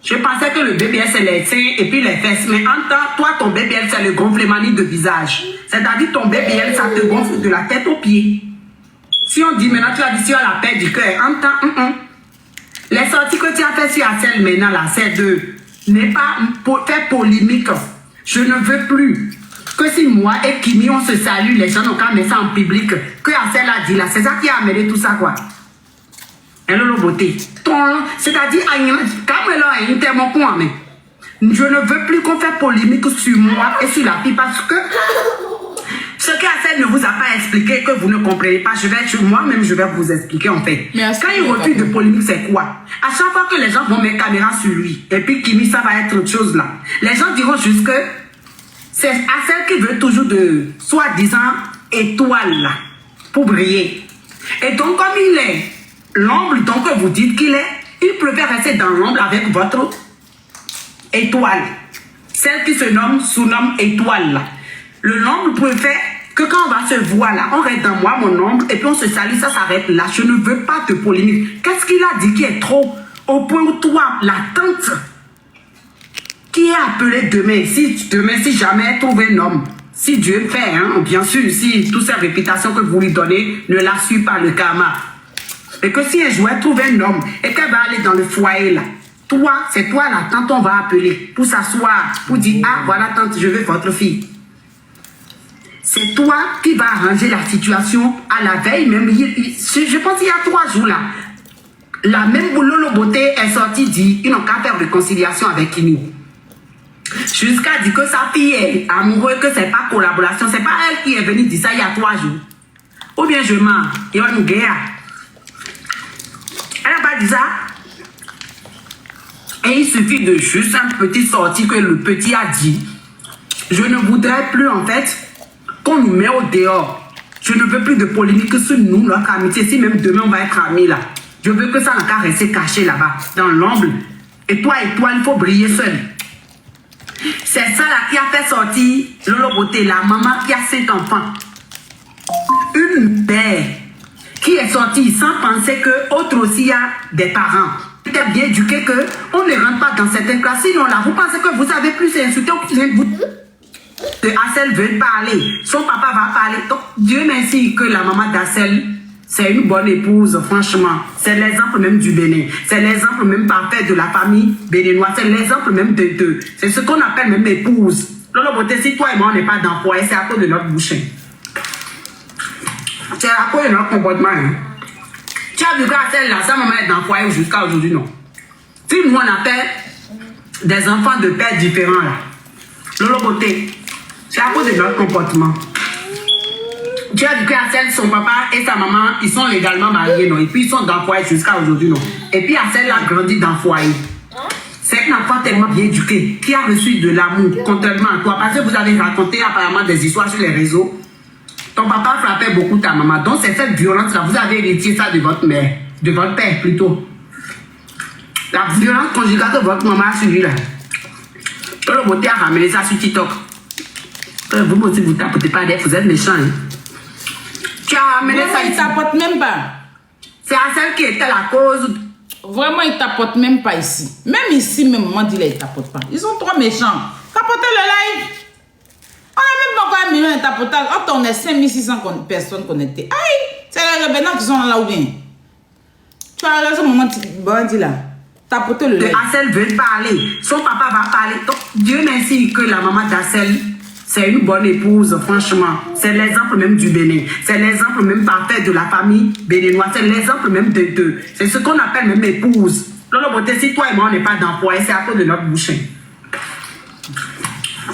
D: Je pensais que le BBL, c'est les seins et puis les fesses. Mais en temps, toi, ton BBL, c'est le gonflement de visage. C'est-à-dire, ton BBL, ça te gonfle de la tête aux pieds. Si on dit maintenant, tu as dit sur la paix du cœur, en temps, les sorties que tu as fait sur Assel maintenant, là, c'est de ne pas faire polémique. Je ne veux plus que si moi et Kimi, on se salue, les gens n'ont qu'à mettre ça en public, que Assel a dit là, c'est ça qui a amené tout ça, quoi. Elle a beauté. C'est-à-dire, quand elle a un terme point, mais je ne veux plus qu'on fasse polémique sur moi et sur la fille parce que ce qu'Assel ne vous a pas expliqué, que vous ne comprenez pas, moi-même, je vais vous expliquer en fait. Quand il refuse de polémique, c'est quoi? À chaque fois que les gens vont mettre caméra sur lui, et puis Kimi, ça va être autre chose là. Les gens diront juste que c'est Assel qui veut toujours de soi-disant étoile là, pour briller. Et donc, comme il est l'ombre, donc vous dites qu'il est, il préfère rester dans l'ombre avec votre étoile. Celle qui se sous-nomme étoile là. Le nombre préfère que quand on va se voir là, on reste dans moi, mon ombre, et puis on se salue, ça s'arrête là. Je ne veux pas de polémique. Qu'est-ce qu'il a dit qui est trop? Au point où toi, la tante, qui est appelée demain, si jamais elle trouve un homme, si Dieu fait, hein, bien sûr, si toutes ces réputations que vous lui donnez ne la suivent pas le karma. Et que si un jour elle trouve un homme et qu'elle va aller dans le foyer là, toi, c'est toi la tante, on va appeler pour s'asseoir, pour dire, ah voilà tante, je veux votre fille. C'est toi qui vas arranger la situation à la veille même. Je pense qu'il y a 3 jours là. La même Lolo Beauté est sortie dit ils n'ont qu'à faire réconciliation avec Kimi. Jusqu'à dire que sa fille est amoureuse, que c'est pas collaboration. C'est pas elle qui est venue dire ça il y a 3 jours. Ou bien je mens. Il va nous guérir. Elle n'a pas dit ça. Et il suffit de juste un petit sortie que le petit a dit. Je ne voudrais plus en fait qu'on nous met au dehors. Je ne veux plus de polémique sur nous, notre amitié. Si même demain on va être amis là. Je veux que ça n'a qu'à rester caché là-bas, dans l'ombre. Et toi, il faut briller seul. C'est ça là qui a fait sortir Lolo Beauté, la maman qui a 5 enfants. Une mère qui est sortie sans penser que autre aussi a des parents. Peut-être bien éduqué que on ne rentre pas dans certaines classes. Sinon là, vous pensez que vous savez plus insulter vous. Assel veut parler, son papa va parler. Donc, Dieu merci que la maman d'Assel, c'est une bonne épouse, franchement. C'est l'exemple même du Bénin. C'est l'exemple même parfait de la famille béninoise. C'est l'exemple même de deux. C'est ce qu'on appelle même épouse. Lolo Beauté, si toi et moi on n'est pas dans le foyer, c'est à cause de notre boucher. C'est à cause de notre comportement. Hein. Tu as vu qu'Assel là, sa maman est dans le foyer jusqu'à aujourd'hui, non? Si nous on appelle des enfants de pères différents là, Lolo Beauté, c'est à cause de leur comportement. Tu as vu qu'Assel, son papa et sa maman, ils sont légalement mariés, non? Et puis ils sont dans le foyer jusqu'à aujourd'hui, non? Et puis Assel a grandi dans le foyer. C'est un enfant tellement bien éduqué, qui a reçu de l'amour, contrairement à toi. Parce que vous avez raconté apparemment des histoires sur les réseaux. Ton papa frappait beaucoup ta maman. Donc c'est cette violence-là, vous avez hérité ça de votre mère, de votre père plutôt. La violence conjugale de votre maman a suivi là. Lolo Beauté a ramené ça sur TikTok. Vous aussi, vous tapotez pas d'air, vous êtes méchants. Hein? Tu as ramené
B: vraiment,
D: ça
B: il
D: ici.
B: tapote même pas.
D: C'est Assel qui était la cause.
B: Vraiment, il tapote même pas ici. Même ici, même maman dit là, il tapote pas. Ils sont trop méchants. Tapotez le live. On a même pas encore 1 million de tapotage. On est 5600 personnes connectées. Aïe, c'est les rebelles qui sont là ou bien. Tu as raison, maman dit là. Tapotez le live.
D: Assel veut parler. Son papa va parler. Donc, Dieu merci que la maman d'Assel, c'est une bonne épouse, franchement. C'est l'exemple même du Bénin. C'est l'exemple même parfait de la famille béninoise. C'est l'exemple même de deux. C'est ce qu'on appelle même épouse. Lolo Beauté, si toi et moi on n'est pas dans le foyer, c'est à cause de notre boucher.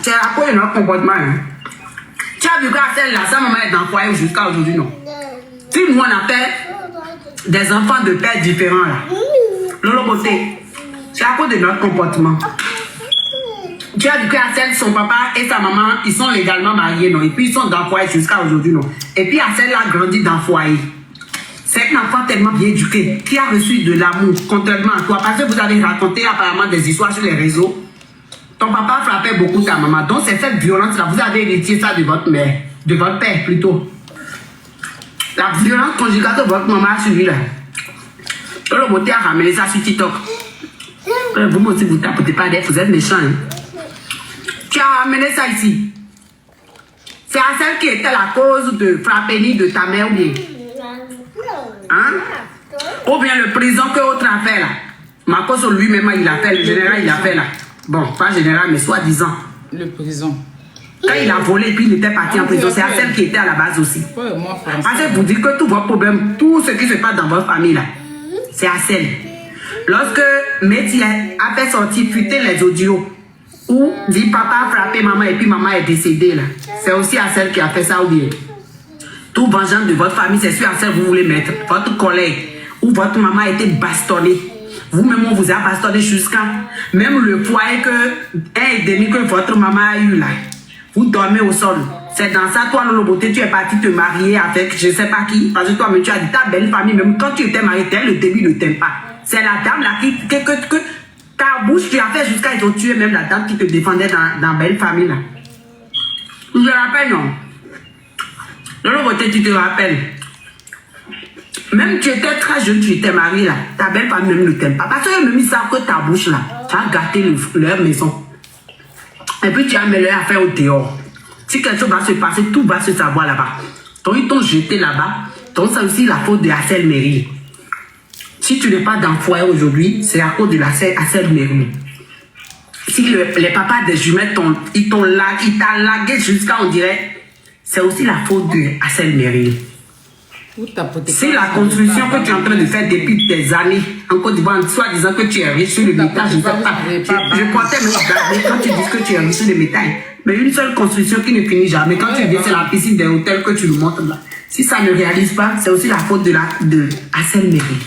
D: C'est à cause de notre comportement. Hein. Tu as vu qu'Assel là, sa maman est dans le foyer jusqu'à aujourd'hui, non? Si nous on appelle des enfants de pères différents là, Lolo Beauté, c'est à cause de notre comportement. Tu as vu qu'Assel, son papa et sa maman, ils sont légalement mariés, non? Et puis ils sont dans le foyer jusqu'à aujourd'hui, non? Et puis Assel a grandi dans le foyer. C'est un enfant tellement bien éduqué, qui a reçu de l'amour, contrairement à toi. Parce que vous avez raconté apparemment des histoires sur les réseaux. Ton papa frappait beaucoup ta maman. Donc c'est cette violence-là, vous avez hérité ça de votre mère, de votre père plutôt. La violence conjugale de votre maman a suivi là. Lolo Beauté a ramené ça sur TikTok. Vous aussi, vous tapotez pas d'air, vous êtes méchants. Hein? Tu as ramené ça ici. C'est Assel qui était la cause de frapper de ta mère ou bien? Hein? Ou bien le prison que autre a fait là. Marcos lui-même, il a fait, le général, il a fait là. Bon, pas général, mais soi-disant.
B: Le prison.
D: Quand il a volé et puis il était parti en prison, c'est Assel qui était à la base aussi. Assel vous dit que tous vos problèmes, tout ce qui se passe dans votre famille là, c'est Assel. Lorsque Métier a fait sortir, fuiter les audios, où dit papa a frappé maman et puis maman est décédée là, c'est aussi Assel qui a fait ça ou bien? Tout vengeance de votre famille, c'est sur Assel vous voulez mettre. Votre collègue, où votre maman a été bastonnée. Vous-même, on vous a bastonné jusqu'à même le foyer que 1,5 que votre maman a eu là. Vous dormez au sol. C'est dans ça, toi, Lolo Beauté, tu es parti te marier avec je ne sais pas qui. Parce que toi, mais tu as dit ta belle famille, même quand tu étais marié, dès le début, ne t'aime pas. C'est la dame là que ta bouche, tu as fait jusqu'à ils ont tué même la dame qui te défendait dans belle famille là. Je me rappelle, non? Lolo Beauté, tu te rappelles? Même tu étais très jeune, tu étais marié là. Ta belle famille même ne t'aime pas. Parce que même ils savent que ta bouche là, tu as gâté leur maison. Et puis tu as mis leur affaire au dehors. Si quelque chose va se passer, tout va se savoir là-bas. Donc ils t'ont jeté là-bas. Donc c'est aussi la faute de Assel Merrill. Si tu n'es pas dans le foyer aujourd'hui, c'est à cause de Assel Merrill. Si les papas des jumelles ils t'a lagué jusqu'à on dirait, c'est aussi la faute de Assel Merrill. C'est la construction que tu es en train de faire depuis des années en Côte d'Ivoire, soit disant que tu es riche sur le métal, je ne sais pas. Je comptais même regarder quand tu dis que tu es riche sur le métal. Mais une seule construction qui ne finit jamais. Quand tu viens, c'est la piscine des hôtels que tu nous montres là. Si ça ne réalise pas, c'est aussi la faute de Hassel Meril.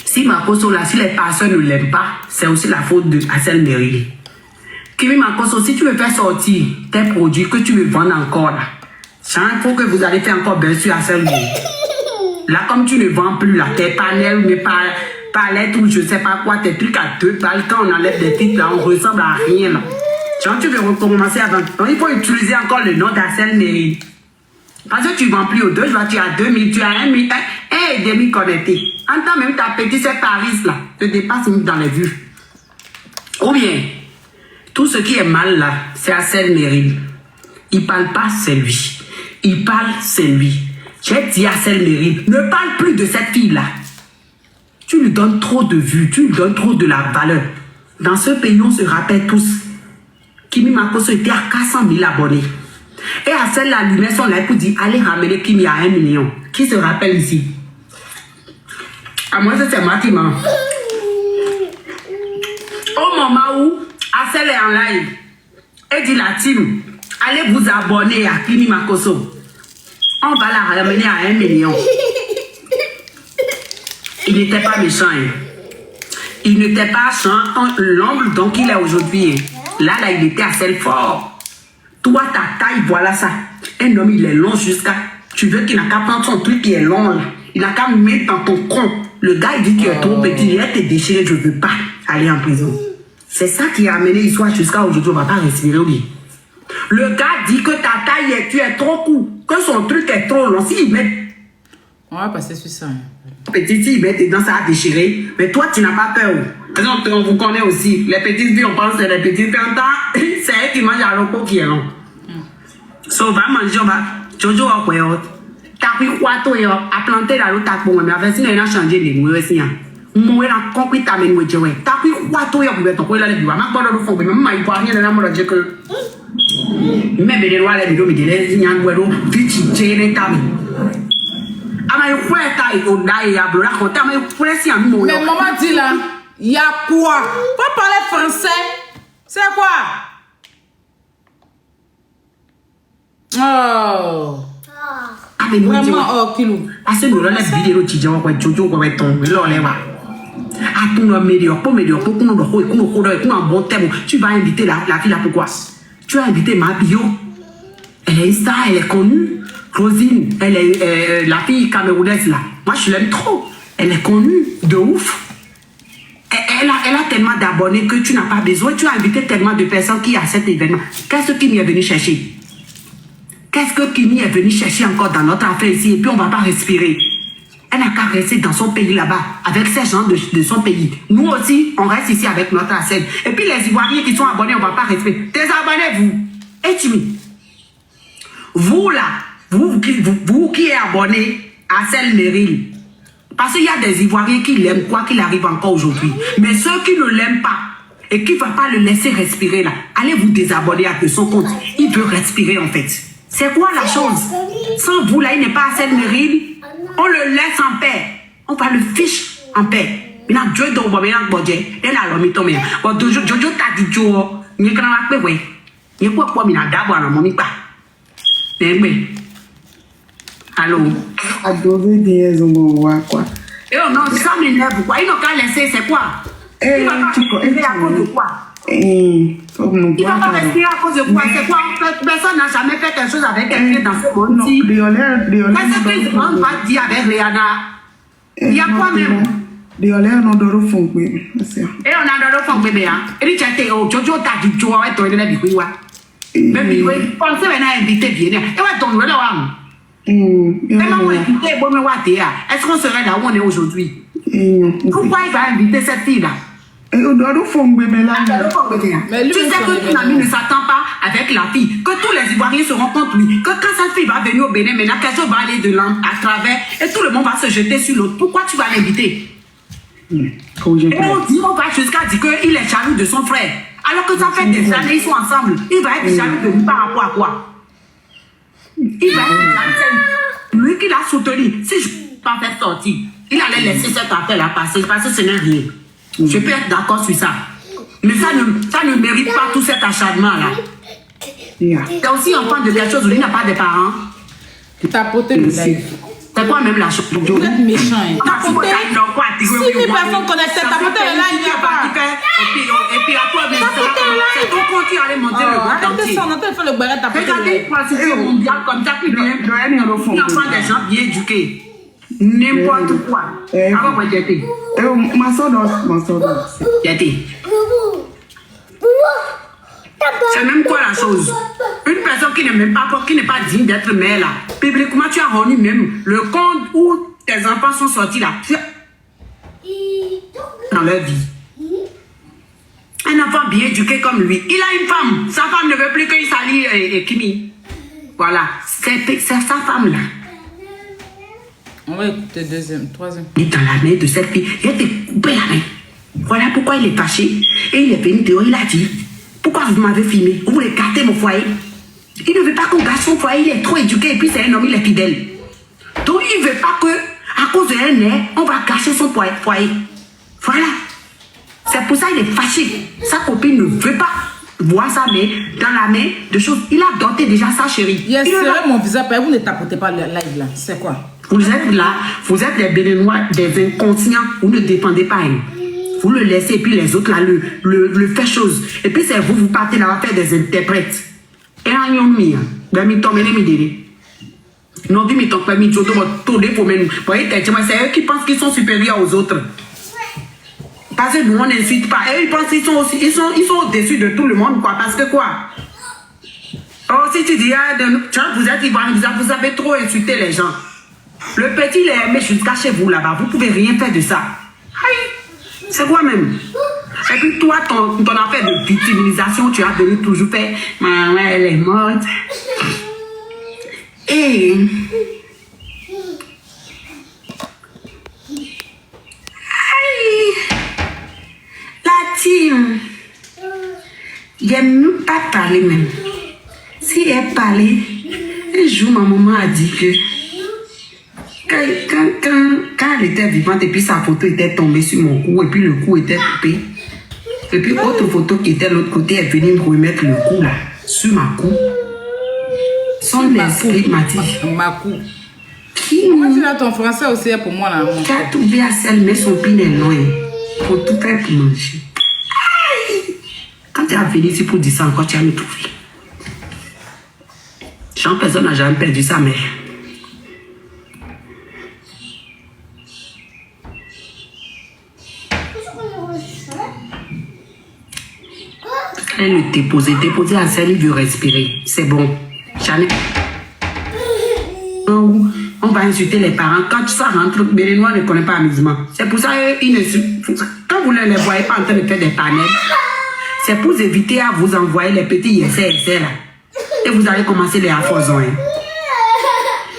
D: Si Makoso là, si les personnes ne l'aiment pas, c'est aussi la faute de Hassel Meril. Kimi Makoso, si tu veux faire sortir tes produits que tu veux vendre encore là, il faut que vous allez faire encore bien sûr Hassel Meril. Là, comme tu ne vends plus là, tes panels, mes palettes ou je sais pas quoi, tes trucs à 2 balles, quand on enlève des titres là, on ressemble à rien là. Quand tu veux recommencer à vendre, il faut utiliser encore le nom d'Hassel Meril. Parce que tu ne vends plus aux 2, tu as 2000, tu as 1,5 connecté. En temps même ta petite Paris là, te dépasse dans les vues. Ou bien, tout ce qui est mal là, c'est Hassel Meril. Il parle pas, c'est lui. Il parle, c'est lui. J'ai dit Hassel Meril, ne parle plus de cette fille-là. Tu lui donnes trop de vues, tu lui donnes trop de la valeur. Dans ce pays, on se rappelle tous. Kimi Makoso était à 400 000 abonnés. Et Hassel allumait son live pour dire, allez ramener Kimi à 1 million. Qui se rappelle ici? À moi, c'est moi qui mens. Au moment où Hassel est en live, et dit la team, allez vous abonner à Kimi Makoso. On va la ramener à 1 million. Il n'était pas méchant. Hein. Il n'était pas l'homme dont il est aujourd'hui. Là, il était assez fort. Toi, ta taille, voilà ça. Un homme, il est long jusqu'à... Tu veux qu'il n'a qu'à prendre son truc qui est long là. Il n'a qu'à mettre dans ton con. Le gars, il dit qu'il est trop petit. Il est déchiré, je ne veux pas aller en prison. C'est ça qui a amené l'histoire jusqu'à aujourd'hui. On ne va pas respirer, oui. Le gars dit que ta taille, tu es trop court. Que son truc est trop long. S'il met...
B: On va passer sur ça.
D: Petit, s'il met dedans, ça a déchiré. Mais toi, tu n'as pas peur. On vous connaît aussi. Les petites filles, on pense que les petites filles, c'est elles qui mangent à l'eau qui est long. So, on va manger, on va... Jojo, t'as pris quoi, toi, à planter la l'eau, t'as pour moi. Mais avec ça, il a changé les mots aussi. Moi, j'ai compris ta mène, t'as pris quoi, toi, pour mettre ton coin là, les doigts. Ma bonne fond, mais même, il voit rien dans la mode de que. Même les lois, les vidéos, mais les gens, vite, j'ai les tamis. Mais
B: maman dit là, il y a quoi? Faut parler français. C'est quoi? Oh.
D: Ah, mais moi,
B: vraiment, oh, kilo.
D: Ah, c'est nous, la vidéo, tu dis, on va Jojo, on va tomber, là, on est là. Ah, tout le médiocre, pour qu'on a un bon thème. Tu vas inviter la fille là, pourquoi? Tu vas inviter ma bio. Elle est ça, elle est connue. Rosine, elle est la fille camerounaise là. Moi, je l'aime trop. Elle est connue de ouf. Elle a tellement d'abonnés que tu n'as pas besoin. Tu as invité tellement de personnes qui à cet événement. Qu'est-ce que Kimi est venu chercher? Qu'est-ce que Kimi est venu chercher encore dans notre affaire ici? Et puis, on ne va pas respirer. Elle n'a qu'à rester dans son pays là-bas, avec ces gens de son pays. Nous aussi, on reste ici avec notre scène. Et puis, les Ivoiriens qui sont abonnés, on ne va pas respirer. Désabonnez, vous. Et Kimi, vous là, vous qui êtes abonné à Hassel Meril, parce qu'il y a des Ivoiriens qui l'aiment, quoi qu'il arrive encore aujourd'hui. Mais ceux qui ne l'aiment pas et qui ne vont pas le laisser respirer là, allez vous désabonner de son compte. Il veut respirer en fait. C'est quoi la chose? Sans vous là, il n'est pas Hassel Meril. On le laisse en paix. On va le fiche en paix. Il a Dieu donc, il a bodé. Il a l'homme tombé. Bon, Jojo t'a dit Joe. Il est quand même à paix, il est quoi, il a d'abord à mon pas. Mais allô?
E: Adoré des quoi?
D: Eh non, ça m'énerve quoi? Il n'a qu'à laisser, c'est quoi? Il va pas respirer à cause de quoi? Il va pas respirer à cause de quoi? C'est quoi? Personne n'a jamais fait quelque chose avec quelqu'un dans ce monde-ci. Qu'est-ce qu'on va dire avec Rihanna? Il y a quoi même?
E: Et on a d'autres fonds,
D: bébé. Et tu as Jojo t'a dit Joe, et toi, il est bien. Mais pensez maintenant à inviter bien. Et ouais, ton là, est-ce qu'on serait là où on est aujourd'hui? Pourquoi il va inviter cette fille-là?
E: Et on doit le fond, bébé là.
D: Tu sais que ton ami ne s'attend pas avec la fille, que tous les Ivoiriens se rencontrent lui, que quand cette fille va venir au Bénin, maintenant, quelqu'un va aller de l'an à travers et tout le monde va se jeter sur l'autre. Pourquoi tu vas l'inviter? Et on dit, on va jusqu'à dire qu'il est jaloux de son frère. Alors que ça fait des années, ils sont ensemble. Il va être jaloux de lui par rapport à quoi? Il va être jaloux. lui qui l'a soutenu, si je ne pas faire sortir, il allait laisser cette affaire-là passer parce que ce n'est rien. Je peux être d'accord sur ça. Mais ça ne mérite pas tout cet acharnement-là.
E: Yeah.
D: T'es aussi enfant de quelque chose où il n'y a pas de parents.
B: Tapoter le live.
D: C'est quoi même la chose?
B: Vous êtes méchant. Hein. Tapoter. 6 000 personnes connectées. Tapoter le live, il n'y a pas.
D: Et puis à toi, c'est ton compte qui allait monter le compte
B: arrêtez
D: entier.
B: ça, on entend faire le barrette tapoter le
D: Regardez
B: live.
D: une prostituée mondiale comme ça qui vient. Il enfant des gens bien éduqués. N'importe quoi. Avant moi, j'ai été.
E: Ma soeur dort.
D: J'ai été. C'est même quoi la chose? Une personne qui n'est même pas, qui n'est pas digne d'être mère là. Publiquement, tu as rendu même le compte où tes enfants sont sortis là. Dans leur vie. Un enfant bien éduqué comme lui. Il a une femme. Sa femme ne veut plus qu'il s'allie et Kimi. Voilà. C'est sa femme là.
B: On va écouter deuxième, troisième.
D: Il est dans la main de cette fille. Il a été coupé la main. Voilà pourquoi il est fâché. Et il est venu dehors. Il a dit, pourquoi vous m'avez filmé? Vous voulez gâter mon foyer? Il ne veut pas qu'on gâte son foyer. Il est trop éduqué. Et puis c'est un homme, il est fidèle. Donc il ne veut pas que, à cause d'un nez, on va gâcher son foyer. Voilà. C'est pour ça qu'il est fâché. Sa copine ne veut pas voir ça, mais dans la main de choses. Il a doté déjà sa chérie.
B: Yes, c'est mon visage. Vous ne tapotez pas le live là. C'est quoi?
D: Vous êtes là, vous êtes les Béninois, des inconscients, vous ne dépendez pas. Hein. Vous le laissez, et puis les autres là, le fait chose. Et puis c'est vous partez là, faire des interprètes. Et là, il y a mis, non, mais ton famille, tu dois tourner pour même. Vous voyez, c'est eux qui pensent qu'ils sont supérieurs aux autres. Parce que nous, on n'insulte pas. Et ils pensent qu'ils sont aussi, ils sont au-dessus de tout le monde, quoi. Parce que quoi? Oh, si tu dis, vous êtes ivoirien, vous avez trop insulté les gens. Le petit, il est aimé jusqu'à chez vous là-bas. Vous pouvez rien faire de ça. Aïe, c'est quoi même? Et puis toi, ton affaire de victimisation, tu as venu toujours faire. Maman, elle est morte. Et... Aïe, la team. J'aime même pas parler même. Si elle parlait, un jour ma maman a dit que quand elle était vivante et puis sa photo était tombée sur mon cou et puis le cou était coupé. Et puis autre photo qui était de l'autre côté est venue me remettre le cou là, sur ma cou. Son esprit m'a dit.
B: Ma cou.
D: Qui
B: Moi, tu as ton français aussi pour moi là.
D: Qui a trouvé à celle, mais son pin est loin. Pour tout faire pour manger. Aïe. Quand tu as venu ici pour dire ça encore, tu as me trouvé. Jean, personne n'a jamais perdu sa mère. Elle le déposer à celle, il veut respirer. C'est bon. Jamais. On va insulter les parents. Quand ça rentre, les Noirs ne connaissent pas amusement. C'est pour ça qu'ils ne... Quand vous ne les voyez pas en train de faire des panels, c'est pour éviter à vous envoyer les petits essais là. Et vous allez commencer les affoisons.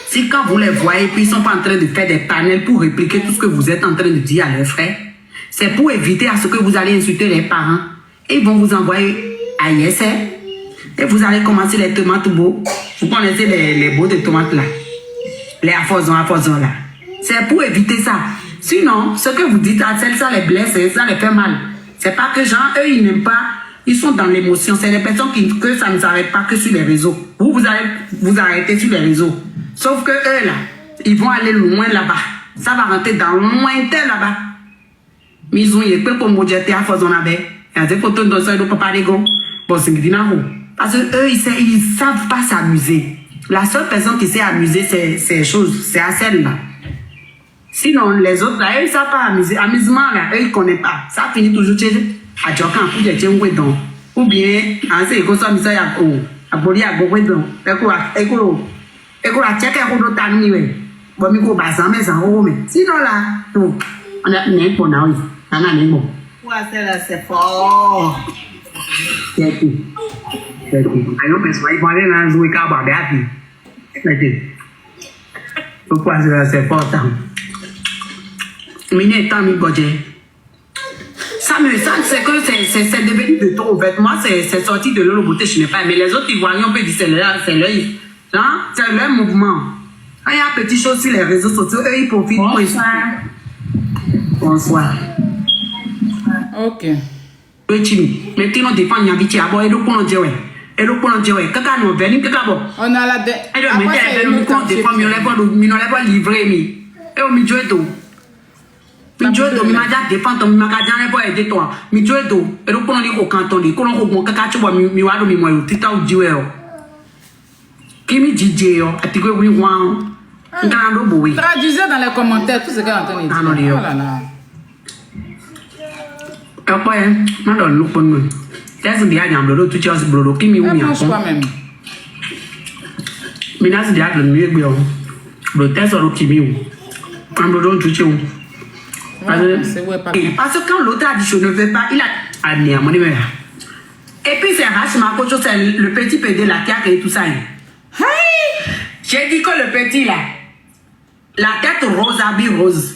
D: Si quand vous les voyez, puis ils ne sont pas en train de faire des panels pour répliquer tout ce que vous êtes en train de dire à leurs frères, c'est pour éviter à ce que vous allez insulter les parents. Et ils vont vous envoyer à ISR. Et vous allez commencer les tomates beaux. Vous connaissez les beaux de tomates là. Les affoisons là. C'est pour éviter ça. Sinon, ce que vous dites à celles, ça les blesse, ça les fait mal. C'est pas que gens, eux, ils n'aiment pas. Ils sont dans l'émotion. C'est les personnes que ça ne s'arrête pas que sur les réseaux. Vous allez vous arrêter sur les réseaux. Sauf que eux là, ils vont aller loin là-bas. Ça va rentrer dans lointain là-bas. Mais ils ont eu peu pour me dire à affoisons là-bas. Il y a des photos de ça, de papa Lego. Bon, c'est parce que eux, ils savent pas s'amuser. La seule personne qui sait amuser, c'est à celle-là. Sinon, les autres, là, eux, ils savent pas amuser. Amusement, là, eux, ils connaissent pas. Ça finit toujours chez à Djokan, pour dire, ou bien, en ce que ça, il y a à Boli, à Bogwedon. Écoute, check un peu de temps, oui. Bon, mais go bazar, mais ça, oh, mais. Sinon, là, on a une bonne, oui. On a une bonne.
C: Ouais, celle-là, c'est fort.
D: C'est tout. C'est tout. Alors, mais soyez pas allés dans le jouet car bah, bien. C'est tout. Pourquoi c'est fort, ça? Mais il est temps, mi budget. Ça me semble, c'est que c'est devenu de trop. En fait, moi, c'est sorti de leur beauté, je n'ai pas. Mais les autres Ivoiriens, on peut dire c'est leur mouvement. Quand il y a petit chose sur les réseaux sociaux, eux, ils profitent pour
E: Bonsoir.
D: Bonsoir.
B: Ok.
D: Mais tu nous défends, il y a vite à boire, et le point de Dieu. Et le point de Dieu, kaka nous venons, kaka bon.
B: On a la...
D: Et le métier, le compte défend, mais on l'a pas livré, mais. Et au milieu de tout. Milieu de tout, m'a dit défendre, m'a dit j'en ai pas aidé toi. Milieu de tout, et le point de au canton, et qu'on a au kaka, tu vois, mi walo mi moyo, tita ou Dieu. Kimi DJ, a tigre oui, ouan.
B: Traduisez dans les commentaires tout ce qu'elle est en train de dire.
D: Ah non,
B: Oh là là.
D: Après, je vais le faire. Je vais le faire. Tu as dit que tu
B: Elle mange quoi même?
D: je vais le faire. Je vais le faire. Je vais le faire. Parce que quand l'autre a dit je ne veux pas, il a amené à mon numéro. Et puis c'est Rachma, c'est le petit PD là qui a créé tout ça. J'ai dit que le petit là, la tête rose, habit rose.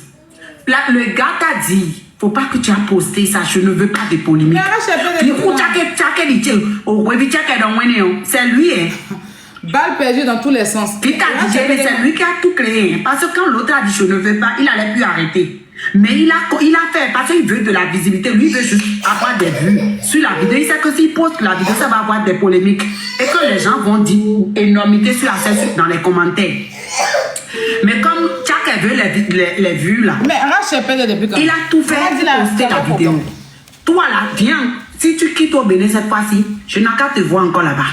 D: Là, le gars t'a dit, faut pas que tu as posté ça, je ne veux pas de polémique. C'est lui, hein.
B: Balle perdue dans tous les sens.
D: C'est lui qui a tout créé. Parce que quand l'autre a dit je ne veux pas, il allait plus arrêter. Mais il a fait, parce qu'il veut de la visibilité, lui veut juste avoir des vues sur la vidéo. Il sait que s'il poste la vidéo, ça va avoir des polémiques. Et que les gens vont dire énormité sur la scène dans les commentaires. Mais comme Tchak veut les vues là,
B: mais Rachel perd depuis quand?
D: Il a tout fait pour poster la vidéo. Toi là, viens, si tu quittes au Bénin cette fois-ci, je n'ai qu'à te voir encore là-bas.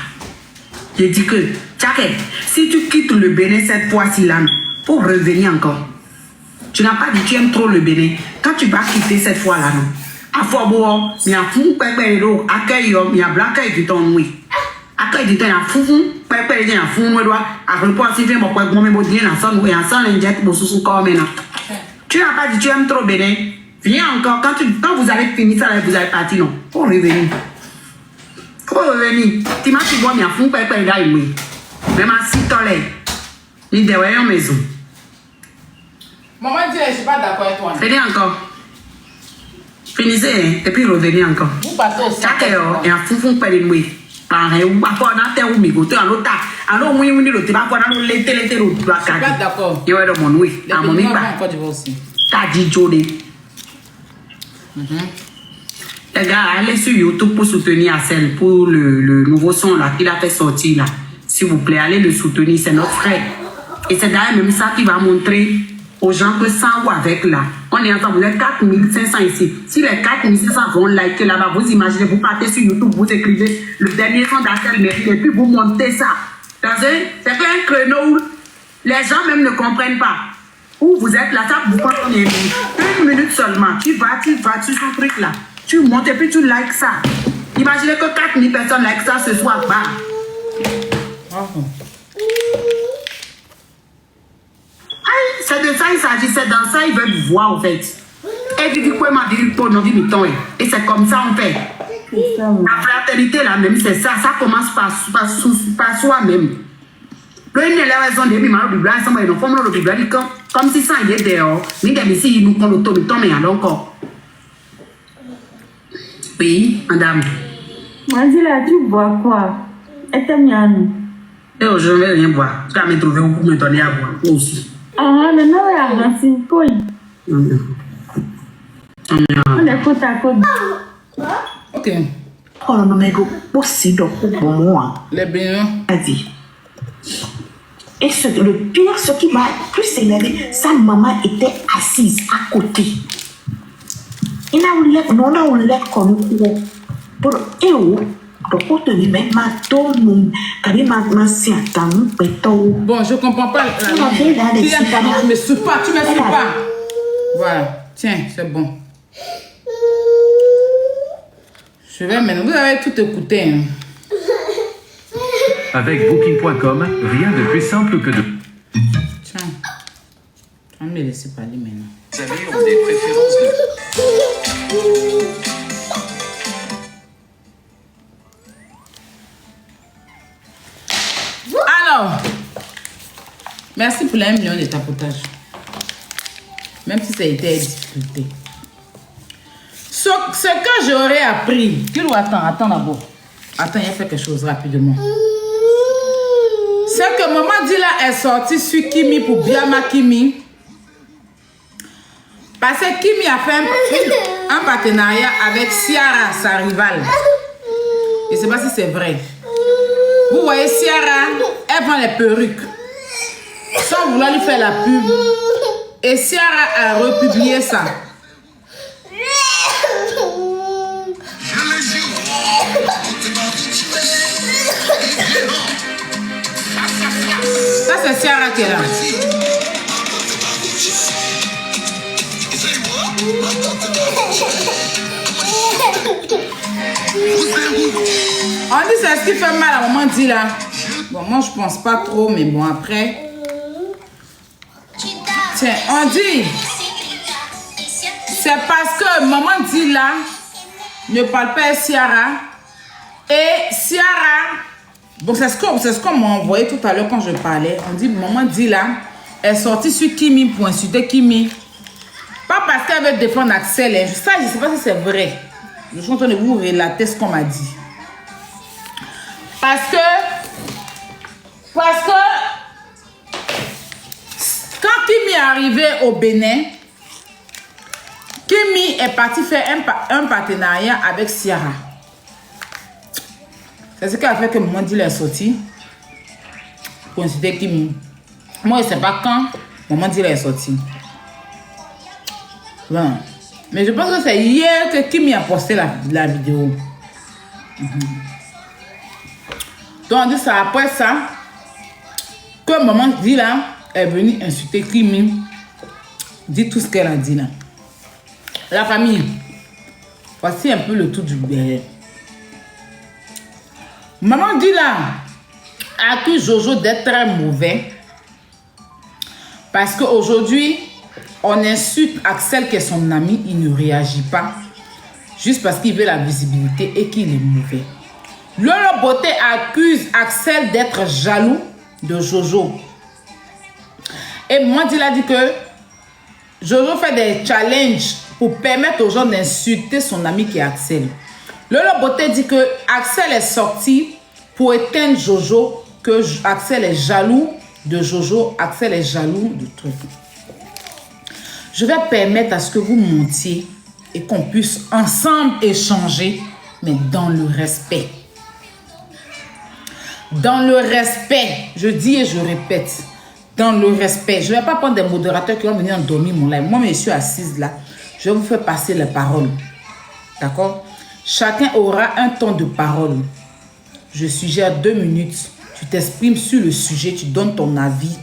D: J'ai dit que, Tchak, si tu quittes le Bénin cette fois-ci là, pour revenir encore. Tu n'as pas dit que tu aimes trop le Bénin. Quand tu vas quitter cette fois-là, non. À Fobo, il y a fou, pépé, accueil, il y a black et ton oui. Accueil du temps, il y a fou, pépé, il y a fou, moi, à repos, si tu moi, moi, me dire, à son, et à son, l'injecte, pour sous corps maintenant. Tu n'as pas dit que tu aimes trop le Bénin. Viens encore, quand vous allez finir ça, vous allez partir, non. Faut revenir. Faut revenir. Tu m'as dit, moi, il y a fou, pépé, il y a oui. Même si tu l'es, il est en maison.
B: Maman dit, je ne suis pas d'accord avec toi.
D: Venez encore. Finissez, et puis revenez encore.
B: Vous partez au sac.
D: Et un fou pas de moi. Pareil, ou pas dans terre ou migoté en l'autre. Alors, moi, on dit le débat pour dans l'été, l'autre.
B: Je suis pas d'accord.
D: Il y a de mon oui.
B: À mon époque. Encore du aussi.
D: T'as dit Jodé. Les gars, allez sur YouTube pour soutenir Assel pour le nouveau son là qu'il a fait sortir là. S'il vous plaît, allez le soutenir, c'est notre frère. Et c'est d'ailleurs même ça qui va montrer aux gens que sans ou avec là, on est ensemble, vous êtes 4500 ici. Si les 4500 vont liker là-bas, vous imaginez, vous partez sur YouTube, vous écrivez le dernier son d'Assel mérite et puis vous montez ça. C'est un créneau où les gens même ne comprennent pas. Où vous êtes là, ça vous prend une minute seulement. Tu vas sur son truc là. Tu montes et puis tu likes ça. Imaginez que 4000 personnes like ça ce soir. C'est de ça il s'agit, c'est dans ça ils veulent voir en fait. Et puis quoi m'a dit pour nous dire et c'est comme ça on fait. La fraternité là même c'est ça, ça commence par soi-même. Le une la raison de mi de blanc ensemble et nous formons le bible comme si ça y est dehors, mais des ici nous prend le temps mais alors encore. Oui, madame.
E: Angela, tu bois quoi? Et t'aimes bien?
D: Eh, je ne vais rien boire. Tu vas me trouver où pour me donner à boire. Moi aussi.
E: Ah, mais non, il y a un quoi? On est côte à côte.
B: Ok.
C: Oh non, mais possible pour moi.
B: Les bénins.
C: Vas-y. Et le pire, ce qui m'a plus énervé, sa maman était assise à côté. Il a eu l'air, non, on l'a comme pour eux. Donc, on même ma tombe, quand il m'a si attendu,
B: bon, je comprends pas. Tu me suis pas, tu me suis pas. Voilà, tiens, c'est bon. Je vais maintenant, vous avez tout écouté. Hein.
F: Avec Booking.com, rien de plus simple que de...
B: Tiens, tu vas me laisser parler maintenant.
F: Les amis ont des préférences de...
B: Alors, merci pour les 1 million de tapotage. Même si ça a été difficulté. Ce que j'aurais appris, attends d'abord. Attends, il a fait quelque chose rapidement. C'est que Maman Dila est sortie sur Kimi pour Biama Kimi. Parce que Kimi a fait un partenariat avec Ciara, sa rivale. Je ne sais pas si c'est vrai. Vous voyez, Ciara, elle vend les perruques. Sans vouloir lui faire la pub. Et Ciara a republié ça. Ça, c'est Ciara qui est là. On dit c'est ce qui fait mal à Maman Dila. Bon, moi je pense pas trop, mais bon, après. Tiens, on dit. C'est parce que Maman Dila ne parle pas à Ciara. Et Ciara. Bon, c'est ce qu'on m'a envoyé tout à l'heure quand je parlais. On dit Maman Dila est sortie sur Kimi pour insulter Kimi. Pas parce qu'elle veut défendre Axel. Hein. Ça, je ne sais pas si c'est vrai. Je suis en train de vous relater ce qu'on m'a dit. Parce que quand Kimi est arrivé au Bénin, Kimi est parti faire un partenariat avec Ciara. C'est ce qui a fait que Maman Dila est sorti pour insulter Kimi. Moi, je ne sais pas quand Maman Dila est sorti. Bon. Mais je pense que c'est hier que Kimi a posté la vidéo. Donc, c'est après ça que Maman Dila est venue insulter Kimi. Dit tout ce qu'elle a dit là. La famille. Voici un peu le tout du béret. Maman Dila accuse Jojo d'être très mauvais. Parce qu'aujourd'hui, on insulte Axel qui est son ami, il ne réagit pas. Juste parce qu'il veut la visibilité et qu'il est mauvais. Lolo Beauté accuse Axel d'être jaloux de Jojo. Et Maman Dila dit que Jojo fait des challenges pour permettre aux gens d'insulter son ami qui est Axel. Lolo Beauté dit que Axel est sorti pour éteindre Jojo, que Axel est jaloux de Jojo, Axel est jaloux de trucs. Je vais permettre à ce que vous montiez et qu'on puisse ensemble échanger, mais dans le respect. Dans le respect, je dis et je répète, dans le respect. Je ne vais pas prendre des modérateurs qui vont venir endormir mon live. Moi, je suis assise là. Je vais vous faire passer les paroles. D'accord? Chacun aura un temps de parole. Je suggère 2 minutes. Tu t'exprimes sur le sujet, tu donnes ton avis.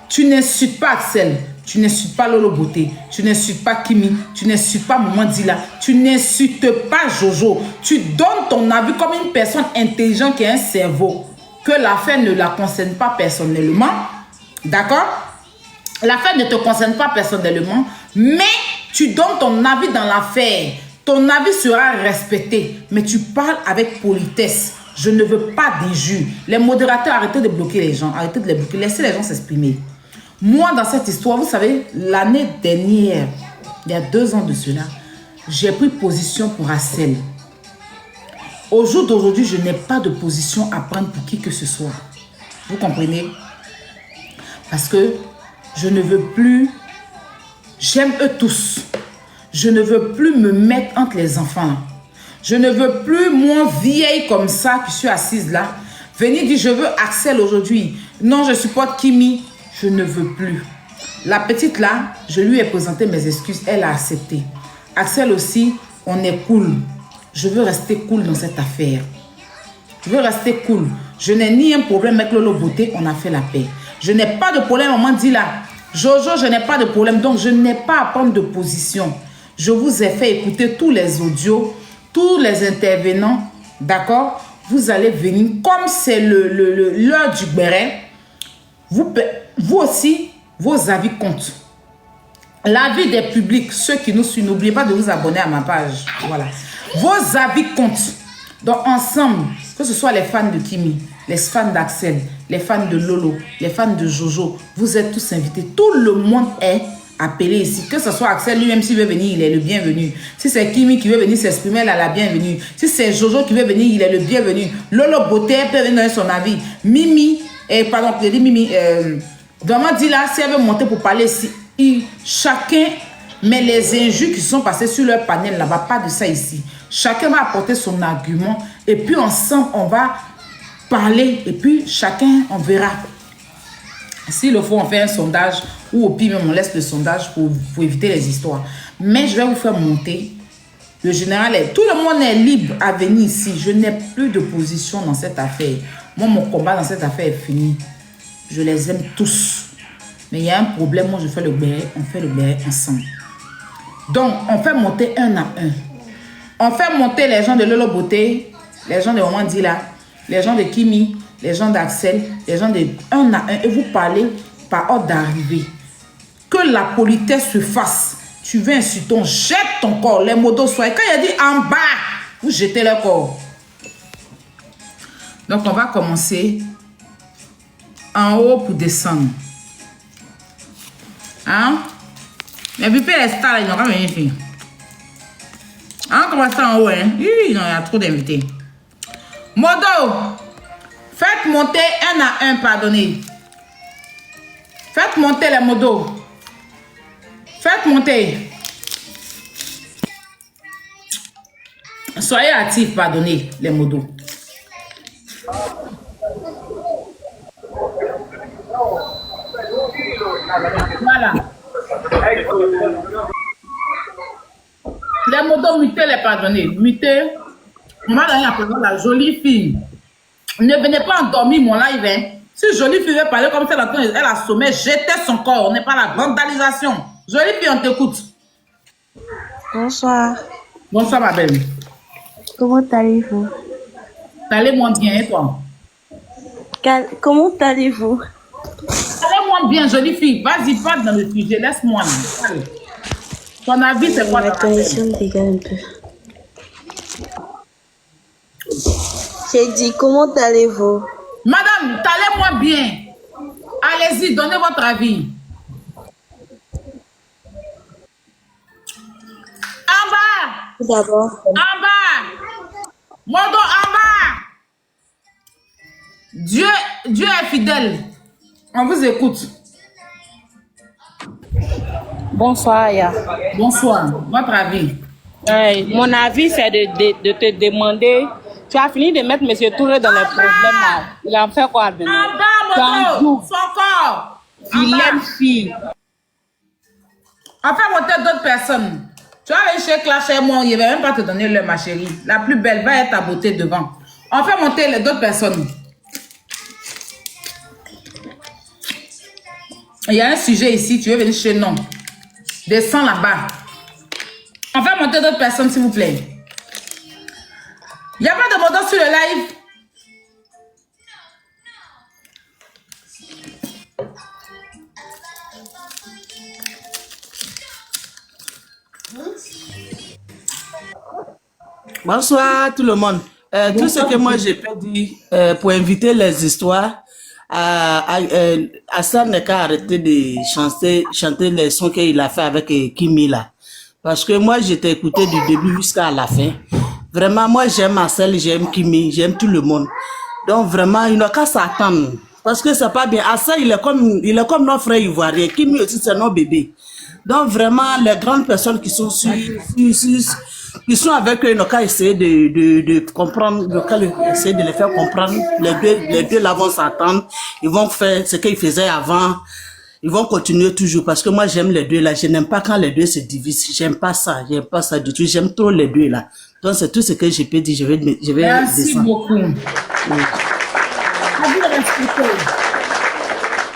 B: Tu n'insultes pas Axel. Tu n'insultes pas Lolo Beauté, tu n'insultes pas Kimi, tu n'insultes pas Maman Dila, tu n'insultes pas Jojo. Tu donnes ton avis comme une personne intelligente qui a un cerveau. Que l'affaire ne la concerne pas personnellement. D'accord? L'affaire ne te concerne pas personnellement, mais tu donnes ton avis dans l'affaire. Ton avis sera respecté, mais tu parles avec politesse. Je ne veux pas d'injures. Les modérateurs, arrêtez de bloquer les gens, arrêtez de les bloquer, laissez les gens s'exprimer. Moi, dans cette histoire, vous savez, l'année dernière, il y a 2 ans de cela, j'ai pris position pour Axel. Au jour d'aujourd'hui, je n'ai pas de position à prendre pour qui que ce soit. Vous comprenez? Parce que je ne veux plus... J'aime eux tous. Je ne veux plus me mettre entre les enfants. Je ne veux plus, moi, vieille comme ça, qui suis assise là, venir dire, je veux Axel aujourd'hui. Non, je supporte Kimi. Je ne veux plus. La petite là, je lui ai présenté mes excuses. Elle a accepté. Axel aussi, on est cool. Je veux rester cool dans cette affaire. Je veux rester cool. Je n'ai ni un problème avec Lolo Beauté. On a fait la paix. Je n'ai pas de problème. Maman dit là. Jojo, je n'ai pas de problème. Donc, je n'ai pas à prendre de position. Je vous ai fait écouter tous les audios, tous les intervenants. D'accord? Vous allez venir. Comme c'est l'heure du béret, vous aussi, vos avis comptent. L'avis des publics, ceux qui nous suivent, n'oubliez pas de vous abonner à ma page. Voilà. Vos avis comptent. Donc, ensemble, que ce soit les fans de Kimi, les fans d'Axel, les fans de Lolo, les fans de Jojo, vous êtes tous invités. Tout le monde est appelé ici. Que ce soit Axel lui-même, s'il veut venir, il est le bienvenu. Si c'est Kimi qui veut venir s'exprimer, elle a la bienvenue. Si c'est Jojo qui veut venir, il est le bienvenu. Lolo Beauté peut venir donner son avis. Mimi, Et pardon, j'ai dit Mimi, vraiment dit là, si elle veut monter pour parler, chacun met les injures qui sont passées sur leur panel là-bas, pas de ça ici. Chacun va apporter son argument et puis ensemble, on va parler et puis chacun, on verra. S'il le faut, on fait un sondage ou au pire, même on laisse le sondage pour éviter les histoires. Mais je vais vous faire monter. Le général est... Tout le monde est libre à venir ici. Je n'ai plus de position dans cette affaire. Moi, mon combat dans cette affaire est fini. Je les aime tous. Mais il y a un problème. Moi, je fais le béret. On fait le béret ensemble. Donc, on fait monter un à un. On fait monter les gens de Lolo Beauté, les gens de Wandila, les gens de Kimi, les gens d'Axel, les gens de un à un. Et vous parlez par ordre d'arrivée. Que la politesse se fasse. Tu viens sur ton, jette ton corps. Les motos soient. Quand il a dit en bas, vous jetez le corps. Donc, on va commencer en haut pour descendre. Hein? Mais puis, les stars, ils n'ont pas rien fait. On commence en haut, hein? Il y a trop d'invités. Modo, faites monter un à un, pardonnez. Faites monter les modos. Faites monter. Soyez actifs, pardonnez, les modos. Voilà. Les modos, mutez les pardonnez. Mutez. On va donner la parole à la jolie fille. Ne venez pas endormir mon live, hein. Si jolie fille veut parler comme ça, elle a sommé, jetez son corps. On n'est pas la vandalisation. Jolie fille, on t'écoute.
G: Bonsoir.
B: Bonsoir, ma belle.
G: Comment allez-vous?
B: Allez-moi bien, et toi?
G: Comment allez-vous?
B: Allez-moi bien, jolie fille. Vas-y, pas dans le sujet. Laisse-moi. Allez. Ton avis, c'est quoi?
G: Ma connexion dégage un peu. J'ai dit, comment allez-vous?
B: Madame, allez-moi bien. Allez-y, donnez votre avis. En bas.
G: D'abord.
B: En bas. Modo en bas. Dieu est fidèle. On vous écoute.
H: Bonsoir, Aya.
B: Bonsoir. Votre avis?
H: Mon avis, c'est de te demander, tu as fini de mettre M. Touré dans les problèmes là. Il en fait quoi maintenant?
B: En bas, Modo. Son corps.
H: Vilaine fille.
B: On fait monter d'autres personnes. Tu vas aller chez Clash et moi, il ne va même pas te donner l'heure, ma chérie. La plus belle va être ta beauté devant. On fait monter les d'autres personnes. Il y a un sujet ici, tu veux venir chez nous. Descends là-bas. On fait monter d'autres personnes, s'il vous plaît. Il n'y a pas de moto sur le live.
I: Bonsoir tout le monde. Tout ce que moi j'ai pas dit pour inviter les histoires, Hassan n'a qu'à arrêter de chanter les sons qu'il a fait avec Kimi là. Parce que moi j'étais écouté du début jusqu'à la fin. Vraiment, moi j'aime Marcel, j'aime Kimi, j'aime tout le monde. Donc vraiment, il n'a qu'à s'attendre. Parce que c'est pas bien. Hassan, il est comme notre frère ivoirien. Kimi aussi, c'est notre bébé. Donc vraiment, les grandes personnes qui sont qui sont avec eux, ils n'ont qu'à essayer de comprendre, essayer de les faire comprendre. Les deux là vont s'attendre. Ils vont faire ce qu'ils faisaient avant. Ils vont continuer toujours parce que moi j'aime les deux là. Je n'aime pas quand les deux se divisent. J'aime pas ça du tout. J'aime trop les deux là. Donc c'est tout ce que je peux dire. Je vais
B: Merci
I: descendre.
B: beaucoup.
I: Oui.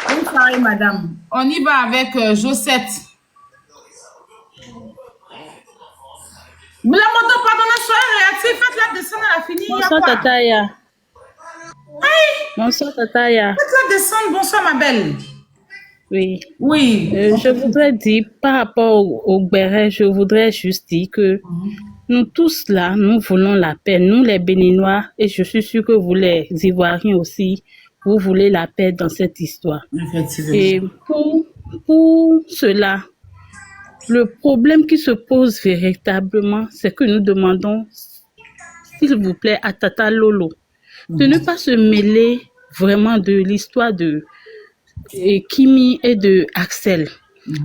B: Bonne soirée, madame. On y va avec Josette. Mais la moto, pardonnez, soyez réactif. Faites-la descendre à la finie.
H: Bonsoir, Tataya.
B: Hey!
H: Bonsoir, Tataya.
B: Faites-la descendre. Bonsoir, ma belle.
H: Oui.
B: Oui.
H: Je voudrais dire, par rapport au béret, je voudrais juste dire que nous tous là, nous voulons la paix. Nous, les Béninois, et je suis sûre que vous, les Ivoiriens aussi, vous voulez la paix dans cette histoire.
B: Effectivement.
H: Et pour cela, le problème qui se pose véritablement, c'est que nous demandons, s'il vous plaît, à Tata Lolo, de ne pas se mêler vraiment de l'histoire de Kimi et de Axel.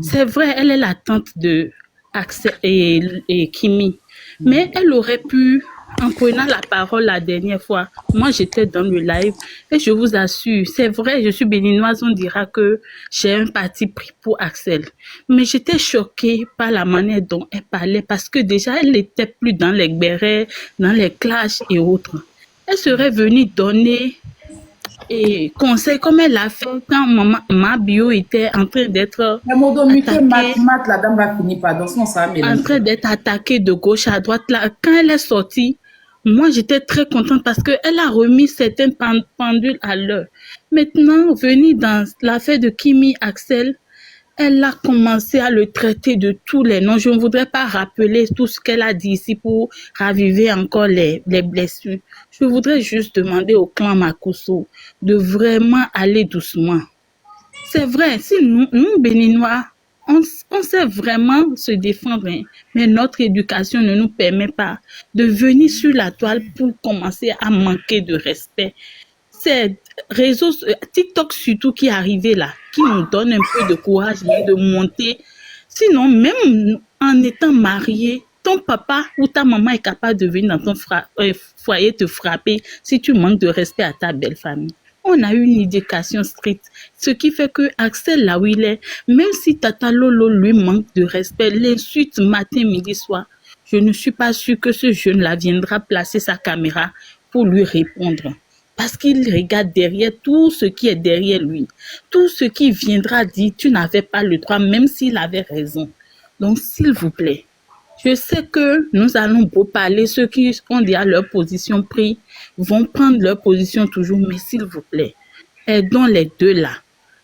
H: C'est vrai, elle est la tante de Axel et Kimi. Mais elle aurait pu, en prenant la parole la dernière fois, moi j'étais dans le live et je vous assure, c'est vrai, je suis béninoise, on dira que j'ai un parti pris pour Axel. Mais j'étais choquée par la manière dont elle parlait parce que déjà elle n'était plus dans les bérets, dans les clashs et autres. Elle serait venue donner et conseil comme elle l'a fait quand ma bio était en train d'être
B: Mat, la dame va finir pardon, sinon ça va mélanger.
H: en train d'être attaquée de gauche à droite. Là, quand elle est sortie, moi j'étais très contente parce qu'elle a remis certaines pendules à l'heure. Maintenant, venue dans l'affaire de Kimi Axel, elle a commencé à le traiter de tous les noms. Je ne voudrais pas rappeler tout ce qu'elle a dit ici pour raviver encore les blessures. Je voudrais juste demander au clan Makosso de vraiment aller doucement. C'est vrai, si nous Béninois, on sait vraiment se défendre, hein, mais notre éducation ne nous permet pas de venir sur la toile pour commencer à manquer de respect. C'est réseaux, TikTok surtout qui est arrivé là, qui nous donne un peu de courage de monter. Sinon, même en étant marié, ton papa ou ta maman est capable de venir dans ton foyer te frapper si tu manques de respect à ta belle famille. On a eu une éducation stricte, ce qui fait que Axel, là où il est, même si Tata Lolo lui manque de respect, l'insulte matin, midi, soir, je ne suis pas sûre que ce jeune-là viendra placer sa caméra pour lui répondre. Parce qu'il regarde derrière tout ce qui est derrière lui. Tout ce qui viendra dire, tu n'avais pas le droit, même s'il avait raison. Donc, s'il vous plaît, je sais que nous allons beau parler, ceux qui ont déjà leur position prise vont prendre leur position toujours, mais s'il vous plaît, aidons les deux là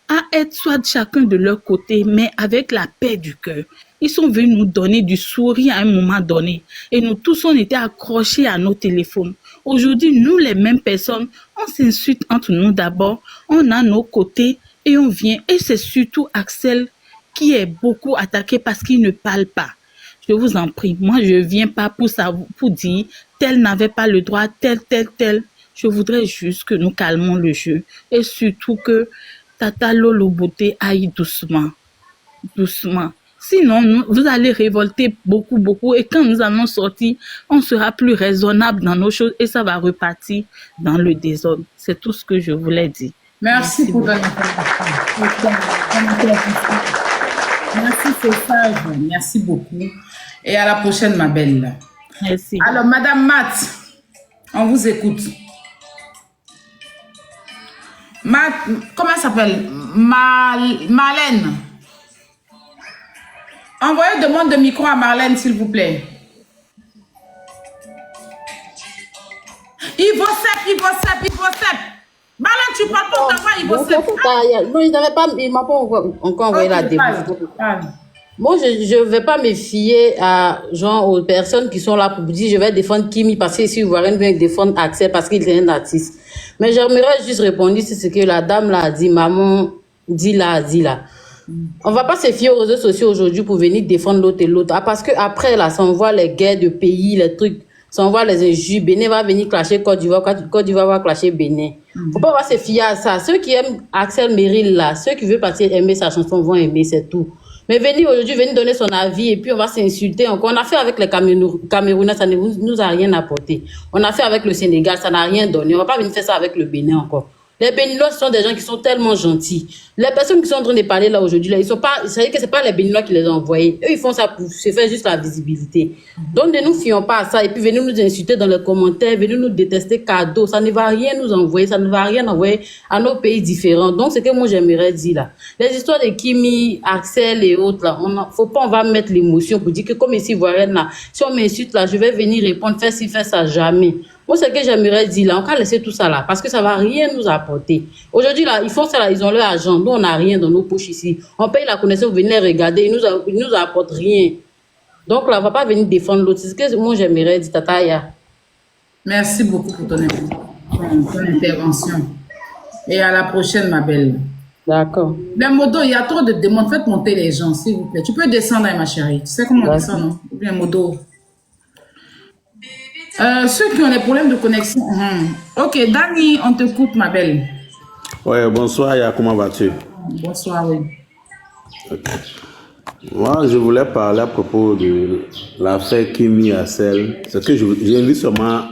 H: à être soit chacun de leur côté, mais avec la paix du cœur. Ils sont venus nous donner du sourire à un moment donné et nous tous on était accrochés à nos téléphones. Aujourd'hui, nous les mêmes personnes, on s'insulte entre nous d'abord, on a nos côtés et on vient. Et c'est surtout Axel qui est beaucoup attaqué parce qu'il ne parle pas. Je vous en prie, moi je ne viens pas pour dire tel n'avait pas le droit, tel. Je voudrais juste que nous calmons le jeu et surtout que Tata Lolo Beauté aille doucement. Sinon, vous allez révolter beaucoup et quand nous allons sortir, on sera plus raisonnable dans nos choses et ça va repartir dans le désordre. C'est tout ce que je voulais dire.
B: Merci pour ton information. Merci, c'est sage. Merci beaucoup. Et à la prochaine, ma belle.
H: Merci.
B: Alors, Madame Matt, on vous écoute. Comment elle s'appelle? Marlène. Envoyez demande de micro à Marlène, s'il vous plaît. Ivo Sepp. Marlène, tu parles pas de ta Ivo Sepp.
J: Non, il m'a pas encore envoyé la demande. Moi, je ne vais pas me fier aux personnes qui sont là pour dire je vais défendre Kimi parce que si Ivoirienne vient défendre Axel parce qu'il est un artiste. Mais j'aimerais juste répondre sur ce que la dame là a dit, maman dit là. On va pas se fier aux réseaux sociaux aujourd'hui pour venir défendre l'autre et l'autre. Parce que après là, ça envoie les guerres de pays, les trucs, ça envoie les injures. Bénin va venir clasher Côte d'Ivoire, Côte d'Ivoire va clasher Bénin. Faut pas se fier à ça. Ceux qui aiment Axel Merrill là, ceux qui veulent partir aimer sa chanson vont aimer, c'est tout. Mais venir aujourd'hui, venir donner son avis et puis on va s'insulter encore. On a fait avec les Camerounais, ça ne nous a rien apporté. On a fait avec le Sénégal, ça n'a rien donné. On va pas venir faire ça avec le Bénin encore. Les Béninois, ce sont des gens qui sont tellement gentils. Les personnes qui sont en train de parler là aujourd'hui, là, ils sont pas, c'est-à-dire que c'est pas les Béninois qui les ont envoyés. Eux, ils font ça pour se faire juste la visibilité. Donc, ne nous fions pas à ça et puis venez nous insulter dans les commentaires, venez nous détester cadeau. Ça ne va rien nous envoyer, ça ne va rien envoyer à nos pays différents. Donc, c'est que moi, j'aimerais dire là. Les histoires de Kimi, Axel et autres là, faut pas, on va mettre l'émotion pour dire que comme ici, Ivoirienne là, si on m'insulte là, je vais venir répondre, faire ci, faire ça, jamais. Moi, c'est que j'aimerais dire là, on va laisser tout ça là, parce que ça va rien nous apporter. Aujourd'hui là, ils font ça là, ils ont leur argent, nous on n'a rien dans nos poches ici. On paye la connaissance, vous venez les regarder, ils nous apportent rien. Donc là, on va pas venir défendre l'autre. C'est ce que moi j'aimerais dire, Tataya.
B: Merci beaucoup pour ton intervention. Et à la prochaine, ma belle.
J: D'accord.
B: Bien, Modo, il y a trop de demandes. Faites monter les gens, s'il vous plaît. Tu peux descendre, ma chérie. Tu sais comment on descend, non? Bien, Modo. Ceux qui ont des problèmes de connexion. Ok, Dani, on te coupe, ma belle.
K: Ouais, bonsoir, Ya, comment vas-tu?
B: Bonsoir, oui.
K: Okay. Moi, je voulais parler à propos de l'affaire Kimi Assel. C'est que j'invite seulement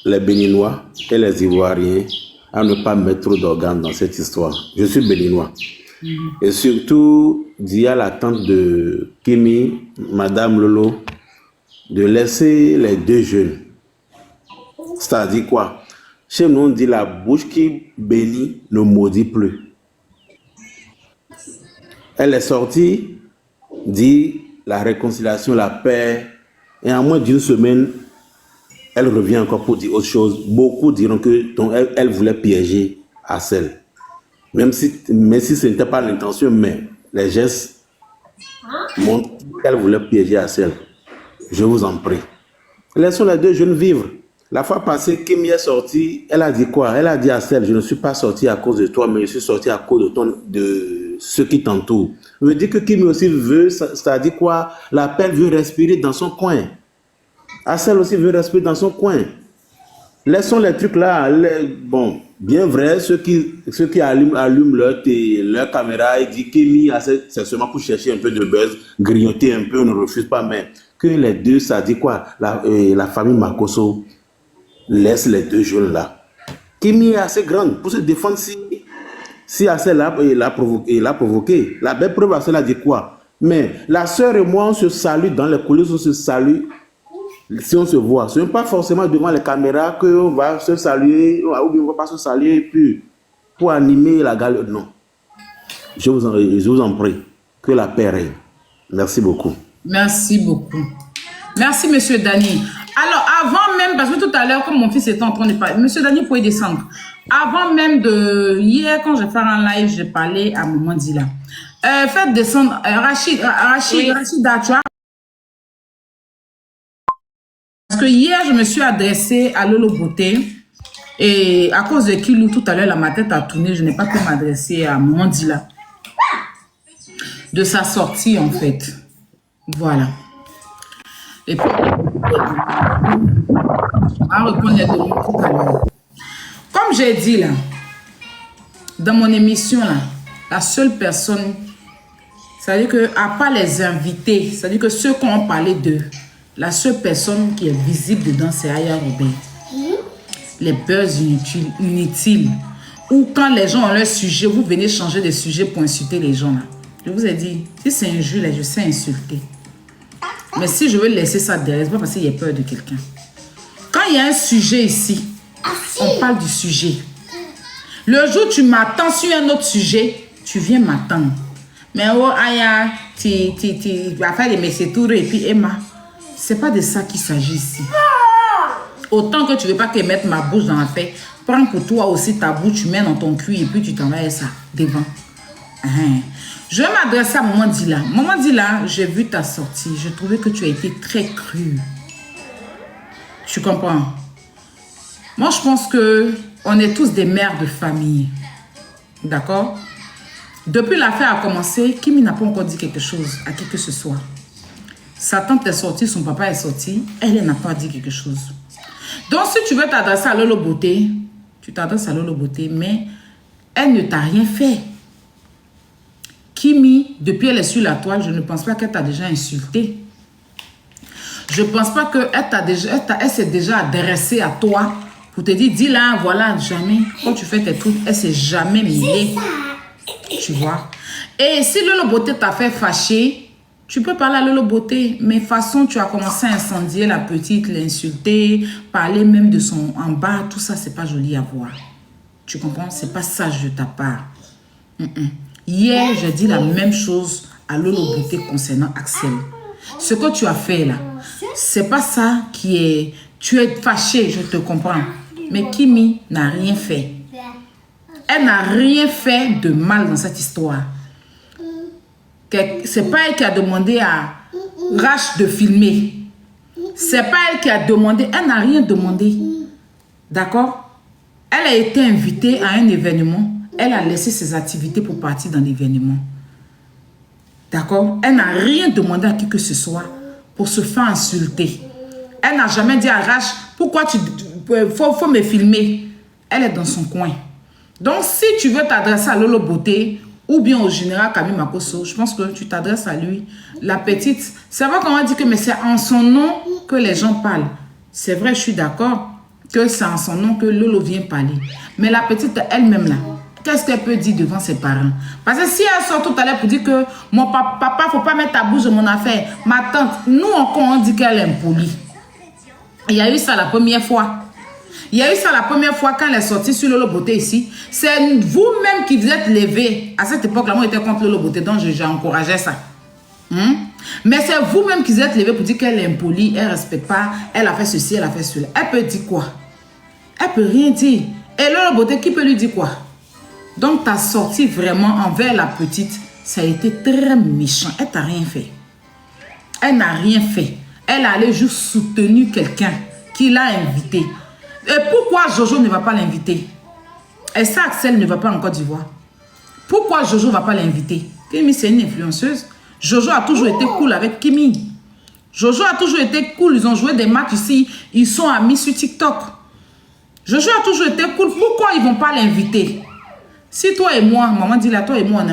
K: les Béninois et les Ivoiriens à ne pas mettre trop d'organes dans cette histoire. Je suis Béninois. Et surtout, dire à la tante de Kimi, Madame Lolo, de laisser les deux jeunes. C'est-à-dire quoi? Chez nous, on dit la bouche qui bénit ne maudit plus. Elle est sortie, dit la réconciliation, la paix, et en moins d'une semaine, elle revient encore pour dire autre chose. Beaucoup diront que donc, elle voulait piéger Assel. Même si ce n'était pas l'intention, mais les gestes montrent qu'elle voulait piéger Assel. Je vous en prie. Laissons les deux jeunes vivre. La fois passée, Kimi est sortie, elle a dit quoi? Elle a dit à Assel, je ne suis pas sortie à cause de toi, mais je suis sortie à cause de ceux qui t'entourent. Je veux dire que Kimi aussi veut, c'est-à-dire quoi? La paix veut respirer dans son coin. Assel aussi veut respirer dans son coin. Laissons les trucs là, bon, bien vrai, ceux qui allument leur caméra et disent Kimi, c'est seulement pour chercher un peu de buzz, grignoter un peu, on ne refuse pas, mais que les deux, ça dit quoi? La famille Makosso laisse les deux jeunes là. Kimi est assez grande pour se défendre si Assel l'a provoqué. La belle preuve, Assel a dit quoi? Mais la sœur et moi, on se salue dans les coulisses, on se salue. Si on se voit, ce n'est pas forcément devant les caméras qu'on va se saluer, ou bien on ne va pas se saluer, et puis pour animer la galerie. Non. Je vous en prie, que la paix règne. Merci beaucoup.
B: Merci beaucoup. Merci, monsieur Dani. Alors, avant même, parce que tout à l'heure, comme mon fils était en train de parler, monsieur Dani, vous pouvez descendre. Avant même de hier, quand je fais un live, j'ai parlé à Maman Dila. Faites descendre Rachida, tu vois. Parce que hier, je me suis adressée à Lolo Beauté et à cause de Kilou, tout à l'heure, ma tête a tourné, je n'ai pas pu m'adresser à Maman Dila. De sa sortie, en fait. Voilà. Et puis, on va reprendre les demandes tout à l'heure. Comme j'ai dit là, dans mon émission là, la seule personne, c'est-à-dire que, à part les invités, c'est-à-dire que ceux qui ont parlé d'eux, la seule personne qui est visible dedans, c'est Aya Robert. Les buzz inutiles. Ou quand les gens ont leur sujet, vous venez changer de sujet pour insulter les gens là. Je vous ai dit, si c'est injure là, je sais insulter. Mais si je veux laisser ça derrière, c'est pas parce qu'il y a peur de quelqu'un. Quand il y a un sujet ici, on parle du sujet. Le jour où tu m'attends sur un autre sujet, tu viens m'attendre. Mais oh Aya, tu vas faire des messetours et puis Emma. C'est pas de ça qu'il s'agit ici. Autant que tu veux pas que mette ma bouche dans la paix, prends pour toi aussi ta bouche, tu mets dans ton cul et puis tu t'envoies ça devant. Je vais m'adresser à Maman Dila. Maman Dila, j'ai vu ta sortie. Je trouvais que tu as été très crue. Tu comprends? Moi, je pense que on est tous des mères de famille. D'accord? Depuis l'affaire a commencé, Kimi n'a pas encore dit quelque chose à qui que ce soit. Sa tante est sortie, son papa est sorti, elle n'a pas dit quelque chose. Donc, si tu veux t'adresser à Lolo Beauté, tu t'adresses à Lolo Beauté, mais elle ne t'a rien fait. Kimi, depuis elle est sur la toile, je ne pense pas qu'elle t'a déjà insulté. Je ne pense pas qu'elle s'est déjà adressée à toi pour te dire, dis là, voilà, jamais. Quand tu fais tes trucs, elle ne s'est jamais mêlée. Tu vois. Et si Lolo Beauté t'a fait fâcher, tu peux parler à Lolo Beauté, mais façon, tu as commencé à incendier la petite, l'insulter, parler même de son en bas, tout ça, c'est pas joli à voir. Tu comprends? C'est pas sage de ta part. Hier, j'ai dit la même chose à Lolo Beauté concernant Axel. Ce que tu as fait là, c'est pas ça qui est... Tu es fâché, je te comprends. Mais Kimi n'a rien fait. Elle n'a rien fait de mal dans cette histoire. C'est pas elle qui a demandé à Rach de filmer. C'est pas elle qui a demandé. Elle n'a rien demandé. D'accord? Elle a été invitée à un événement. Elle a laissé ses activités pour partir dans l'événement. D'accord? Elle n'a rien demandé à qui que ce soit pour se faire insulter. Elle n'a jamais dit à Rach, pourquoi faut me filmer? Elle est dans son coin. Donc, si tu veux t'adresser à Lolo Beauté ou bien au général Camille Makosso, je pense que tu t'adresses à lui. La petite, c'est vrai qu'on va dire que mais c'est en son nom que les gens parlent. C'est vrai, je suis d'accord que c'est en son nom que Lolo vient parler. Mais la petite elle-même là, qu'est-ce qu'elle peut dire devant ses parents? Parce que si elle sort tout à l'heure pour dire que mon papa, faut pas mettre ta bouche dans mon affaire. Ma tante, nous encore on dit qu'elle est impolie. Il y a eu ça la première fois. Il y a eu ça la première fois quand elle est sortie sur Lolo Beauté ici. C'est vous-même qui vous êtes levé. À cette époque-là, moi j'étais contre Lolo Beauté, donc j'ai encouragé ça. Mais c'est vous-même qui vous êtes levé pour dire qu'elle est impolie, elle ne respecte pas, elle a fait ceci, elle a fait cela. Elle peut dire quoi? Elle peut rien dire. Et Lolo Beauté, qui peut lui dire quoi? Donc ta sortie vraiment envers la petite, ça a été très méchant. Elle t'a rien fait. Elle n'a rien fait. Elle allait juste soutenir quelqu'un qui l'a invité. Et pourquoi Jojo ne va pas l'inviter? Et ça, Axel ne va pas en Côte d'Ivoire. Pourquoi Jojo ne va pas l'inviter? Kimi, c'est une influenceuse. Jojo a toujours été cool avec Kimi. Jojo a toujours été cool. Ils ont joué des matchs ici. Ils sont amis sur TikTok. Jojo a toujours été cool. Pourquoi ils ne vont pas l'inviter? Si toi et moi, maman dit là, toi et moi,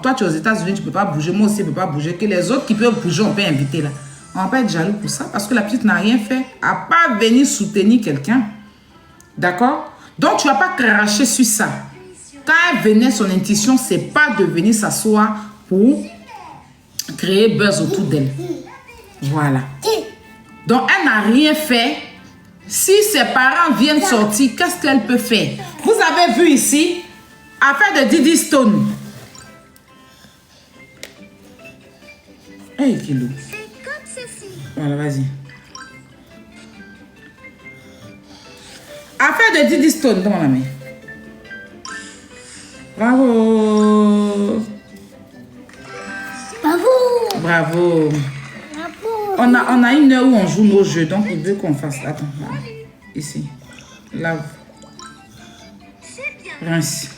B: toi tu es aux États-Unis, tu ne peux pas bouger. Moi aussi, je ne peux pas bouger. Que les autres qui peuvent bouger, on peut inviter là. On va pas être jaloux pour ça. Parce que la petite n'a rien fait. À part venir soutenir quelqu'un. D'accord? Donc, tu ne vas pas cracher sur ça. Quand elle venait, son intention, ce n'est pas de venir s'asseoir pour créer buzz autour d'elle. Voilà. Donc, elle n'a rien fait. Si ses parents viennent sortir, qu'est-ce qu'elle peut faire? Vous avez vu ici, affaire de Didi Stone. Hey, Kilo. Voilà, vas-y. Affaire de Didi Stone, dans la main. Bravo.
L: Bravo.
B: Bravo. On a une heure où on joue nos jeux, donc il veut qu'on fasse. Attends, là. Ici. Lave. Rince.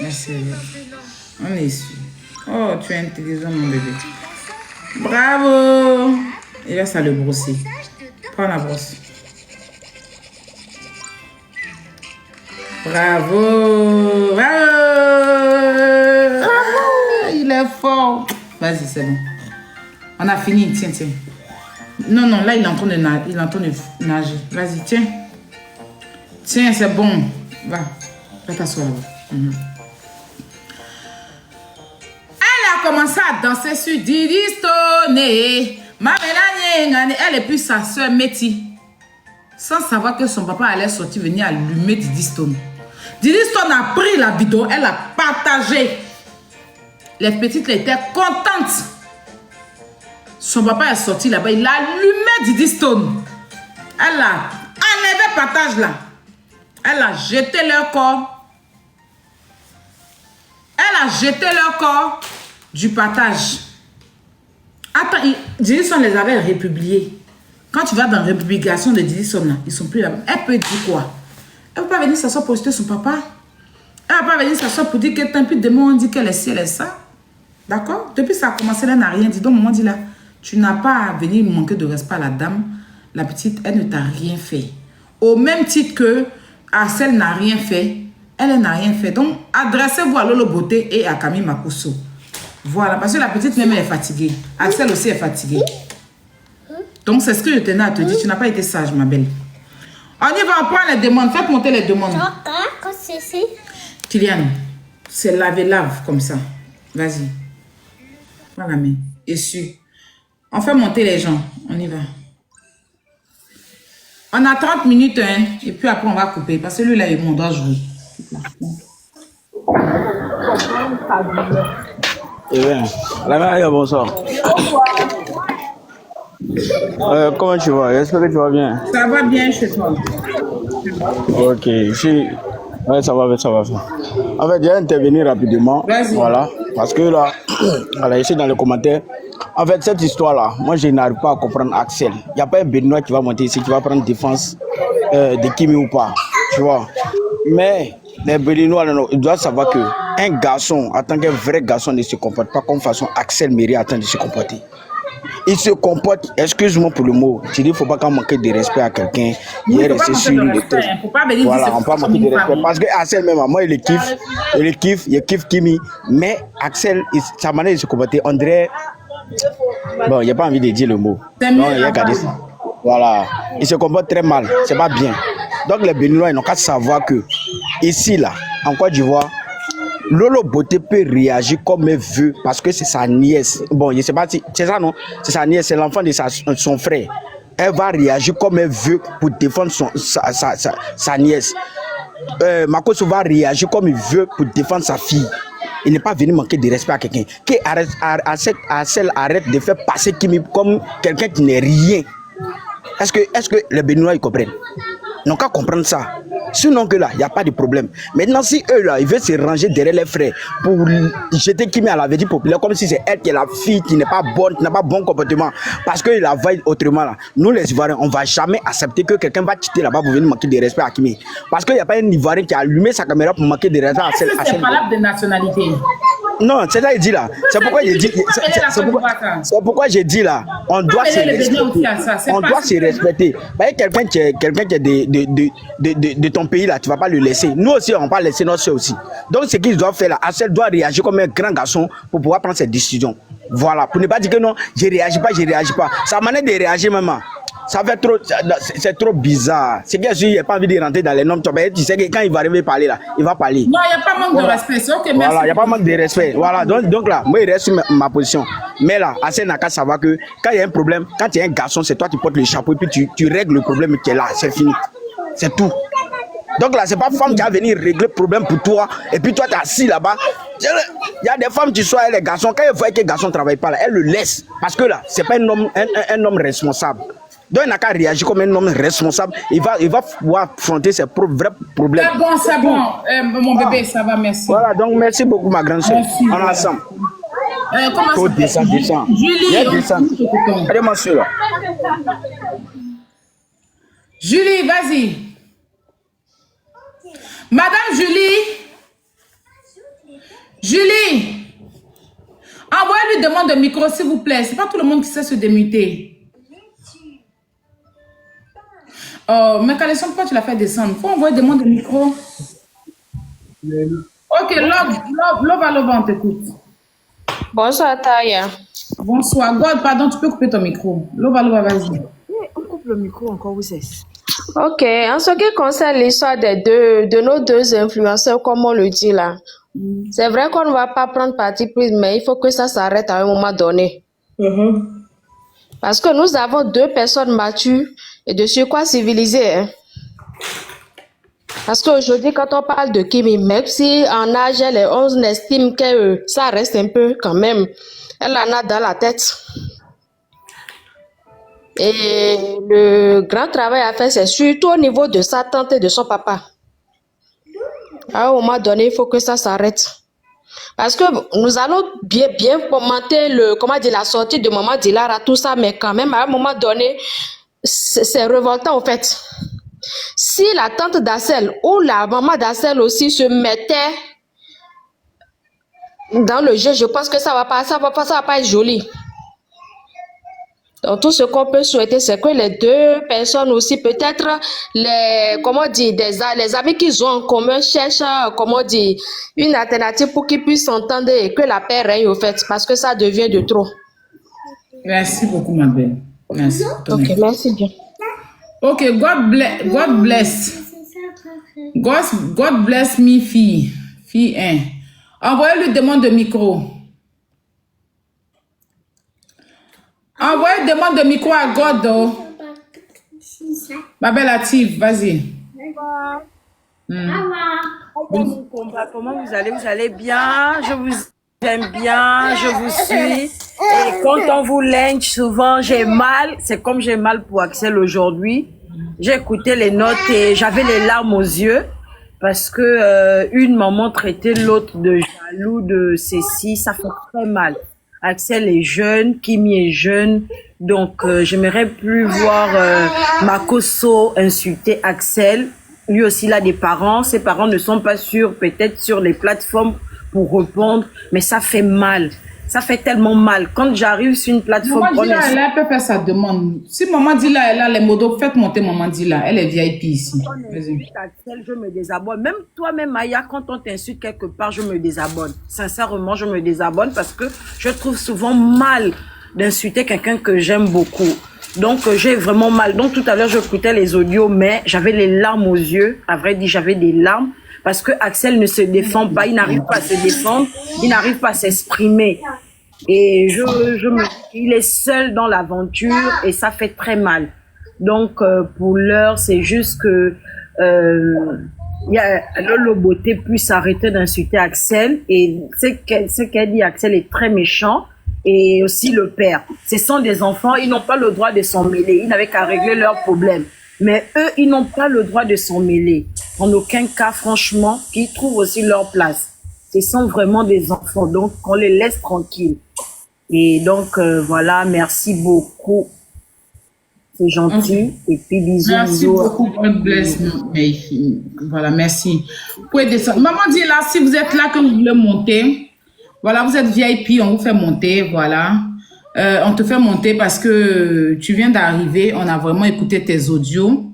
B: Merci. On est ici. Oh, tu es intelligent, mon bébé. Bravo. Et là, ça le brosser. Prends la brosse. Bravo. Bravo. Il est fort. Vas-y, c'est bon. On a fini. Tiens, tiens. Non, non, là, il est en train de nager. Vas-y, tiens. Tiens, c'est bon. Va. Va t'asseoir là-bas. Elle a commencé à danser sur Didi Stone. Elle est plus sa soeur Métis. Sans savoir que son papa allait sortir venir allumer Didi Stone. Didi Stone a pris la vidéo, elle a partagé. Les petites étaient contentes. Son papa est sorti là-bas, il a allumé Didi Stone. Elle a enlevé le partage là. Elle a jeté leur corps. Elle a jeté leur corps du partage. Attends, Didi Stone les avait republiés. Quand tu vas dans la republication de Didi Stone, ils sont plus là. Elle peut dire quoi? Elle ne peut pas venir s'asseoir pour citer son papa. Elle ne va pas venir s'asseoir pour dire que tant pis demain on dit qu'elle est ci, elle est ça. D'accord? Depuis ça a commencé, elle n'a rien dit. Donc, maman dit là, tu n'as pas à venir manquer de respect à la dame. La petite, elle ne t'a rien fait. Au même titre que Axel n'a rien fait, elle n'a rien fait. Donc, adressez-vous à Lolo Beauté et à Camille Makosso. Voilà, parce que la petite même elle est fatiguée. Axel aussi est fatigué. Donc, c'est ce que je tenais à te dire. Tu n'as pas été sage, ma belle. On y va, on prend les demandes. Faites monter les demandes. Kylian, c'est lave comme ça. Vas-y. Prends la main. Essuie. On fait monter les gens. On y va. On a 30 minutes, hein. Et puis après, on va couper. Parce que lui, là, on doit jouer.
M: Eh bien, la mère, bonsoir. Comment tu vas? J'espère que tu vas bien.
B: Ça va bien chez toi.
M: Ok, ouais, ça va. En fait, j'ai intervenu rapidement. Voilà, parce que là, voilà, ici dans les commentaires, en fait, cette histoire-là, moi, je n'arrive pas à comprendre Axel. Il n'y a pas un Benoît qui va monter ici, qui va prendre défense de Kimi ou pas, tu vois. Mais les Béninois, ils doivent savoir qu'un garçon, en tant qu'un vrai garçon, ne se comporte pas comme façon Axel Méry attend de se comporter. il se comporte, excuse-moi pour le mot, tu dis, il ne faut pas qu'on manque de respect à quelqu'un.
B: Oui,
M: Il est
B: faut pas
M: resté
B: manquer
M: sur
B: de
M: lui.
B: respect, hein. Faut pas venir dire
M: Voilà,
B: c'est
M: on peut
B: pour
M: manquer de
B: son
M: respect.
B: famille.
M: Parce que Axel, même, moi, il kiffe Kimi. Mais Axel, sa manière de se comporter, on dirait. Bon, il n'y a pas envie de dire le mot.
B: C'est
M: Non,
B: mieux
M: il y a qu'à
B: là-bas.
M: dire. Voilà, il se comporte très mal, c'est pas bien. Donc les Béninois, ils n'ont qu'à savoir que ici, là, en Côte d'Ivoire, Lolo Beauté peut réagir comme elle veut parce que c'est sa nièce. Bon, je sais pas si c'est ça, non? C'est sa nièce, c'est l'enfant de son frère. Elle va réagir comme elle veut pour défendre sa nièce. Makoso va réagir comme il veut pour défendre sa fille. Il n'est pas venu manquer de respect à quelqu'un. Arrête de faire passer Kimi comme quelqu'un qui n'est rien. Est-ce que les Béninois ils comprennent? Ils n'ont qu'à comprendre ça. Sinon que là, il n'y a pas de problème. Maintenant, si eux là, ils veulent se ranger derrière les frères pour jeter Kimi à la vertu populaire, comme si c'est elle qui est la fille qui n'est pas bonne, qui n'a pas bon comportement, parce qu'il la voit autrement là. Nous les Ivoiriens, on ne va jamais accepter que quelqu'un va quitter là-bas pour venir manquer de respect à Kimi. Parce qu'il n'y a pas un Ivoirien qui a allumé sa caméra pour manquer de respect à celle.
B: C'est valable de nationalité.
M: Non, c'est ça qu'il dit là. C'est pourquoi j'ai dit. C'est pourquoi j'ai dit là. On doit se respecter. On doit se respecter. Quelqu'un qui est de ton pays là, tu vas pas le laisser. Nous aussi, on va pas laisser notre soeur aussi. Donc ce qu'ils doivent faire là, Axel doit réagir comme un grand garçon pour pouvoir prendre ses décisions. Voilà. Pour ne pas dire que non, je réagis pas. Sa manière de réagir maman. Ça fait trop, c'est trop bizarre. C'est bien sûr, il n'y a pas envie de rentrer dans les normes. Tu sais que quand il va arriver à parler là, il va parler.
B: Non, il n'y a pas manque de respect. C'est ok, merci.
M: Voilà, il n'y a pas manque de respect. Voilà, donc là, moi, il reste sur ma position. Mais là, Axel n'a qu'à savoir que quand il y a un problème, quand tu es un garçon, c'est toi qui portes le chapeau et puis tu règles le problème qui est là. C'est fini. C'est tout. Donc là, c'est pas femme qui va venir régler le problème pour toi. Et puis toi, tu es assis là-bas. Il y a des femmes qui sont avec les garçons. Quand ils voient que les garçons ne travaillent pas là, elles le laissent. Parce que là, c'est pas un homme responsable. Donc il n'a qu'à réagir comme un homme responsable. Il va pouvoir affronter ses vrais problèmes.
B: C'est bon. Mon bébé, ça va, merci.
M: Voilà, donc merci beaucoup ma grande soeur. On est ensemble.
B: Comment ça
M: descend.
B: Julie,
M: allez ma soeur.
B: Julie, vas-y. Madame Julie, envoyez-lui une demande de micro, s'il vous plaît. C'est pas tout le monde qui sait se démuter. Oh, mais Calisson, pourquoi tu l'as fait descendre? Faut envoyer une demande de micro. Ok, Love, on t'écoute.
L: Bonsoir, Taya.
B: Bonsoir. God, pardon, tu peux couper ton micro. Love, vas-y.
L: On coupe le micro encore, vous êtes. Ok, en ce qui concerne l'histoire de nos deux influenceurs, comme on le dit là, c'est vrai qu'on ne va pas prendre parti pris, mais il faut que ça s'arrête à un moment donné. Parce que nous avons deux personnes matures et de surcroît civilisées. Hein. Parce qu'aujourd'hui, quand on parle de Kimi, même si en âge, on estime que ça reste un peu quand même, elle en a dans la tête. Et le grand travail à faire, c'est surtout au niveau de sa tante et de son papa. À un moment donné, il faut que ça s'arrête. Parce que nous allons bien commenter la sortie de Maman Dilara, tout ça, mais quand même, à un moment donné, c'est révoltant en fait. Si la tante d'Assel ou la maman d'Assel aussi se mettait dans le jeu, je pense que ça va pas être joli. Donc tout ce qu'on peut souhaiter, c'est que les deux personnes aussi, peut-être les amis qu'ils ont en commun cherchent, une alternative pour qu'ils puissent s'entendre et que la paix règne au fait, parce que ça devient de trop.
B: Merci beaucoup, ma belle. Merci.
L: Ok, merci bien.
B: Ok, God bless. God bless me, fille 1. Envoyez-lui demande de micro. Envoyez demande de micro à God. Ma belle Latif, vas-y.
N: Comment vous allez? Vous allez bien? Je vous aime bien, je vous suis. Et quand on vous lynche, souvent j'ai mal. C'est comme j'ai mal pour Axel aujourd'hui. J'ai écouté les notes et j'avais les larmes aux yeux. Parce que une maman traitait l'autre de jaloux, de ceci, ça fait très mal. Axel est jeune, Kimi est jeune, donc j'aimerais plus voir Makoso insulter Axel. Lui aussi il a des parents, ses parents ne sont pas sûrs, peut-être sur les plateformes pour répondre, mais ça fait mal. Ça fait tellement mal. Quand j'arrive sur une plateforme...
B: Maman Dila, elle peut faire sa demande. Si Maman Dila, elle a les modos, faites monter Maman Dila. Elle est VIP ici.
N: Axel, je me désabonne. Même toi-même, Maya, quand on t'insulte quelque part, je me désabonne. Sincèrement, je me désabonne parce que je trouve souvent mal d'insulter quelqu'un que j'aime beaucoup. Donc, j'ai vraiment mal. Donc, tout à l'heure, j'écoutais les audios, mais j'avais les larmes aux yeux. À vrai dire, j'avais des larmes parce que Axel ne se défend pas. Il n'arrive pas à se défendre. Il n'arrive pas à s'exprimer. Et il est seul dans l'aventure et ça fait très mal. Donc, pour l'heure, c'est juste que Lolo Beauté puisse arrêter d'insulter Axel. Et ce qu'elle dit, Axel est très méchant. Et aussi le père. Ce sont des enfants, ils n'ont pas le droit de s'en mêler. Ils n'avaient qu'à régler leurs problèmes. Mais eux, ils n'ont pas le droit de s'en mêler. En aucun cas, franchement, ils trouvent aussi leur place. Ce sont vraiment des enfants, donc on les laisse tranquilles. Et donc, voilà, merci beaucoup. C'est gentil. Et puis, bisous.
B: Merci beaucoup. God bless mes filles. Voilà, merci. Vous pouvez descendre. Maman dit là, si vous êtes là, que vous voulez monter, voilà, vous êtes VIP, on vous fait monter, voilà. On te fait monter parce que tu viens d'arriver, on a vraiment écouté tes audios.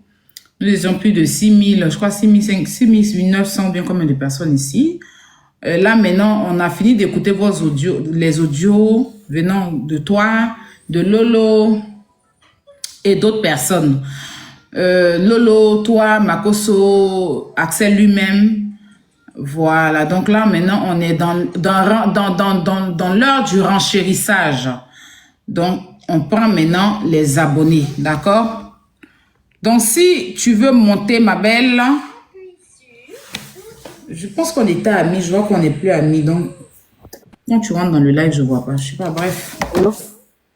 B: Nous étions plus de 6000, je crois 6900, bien combien de personnes ici. Là, maintenant, on a fini d'écouter vos audios, les audios venant de toi, de Lolo et d'autres personnes. Lolo, toi, Makoso, Axel lui-même. Voilà, donc là, maintenant, on est dans l'heure du renchérissage. Donc, on prend maintenant les abonnés, d'accord? Donc, si tu veux monter, ma belle, je pense qu'on était amis, je vois qu'on n'est plus amis, donc, quand tu rentres dans le live, je vois pas, je sais pas, bref.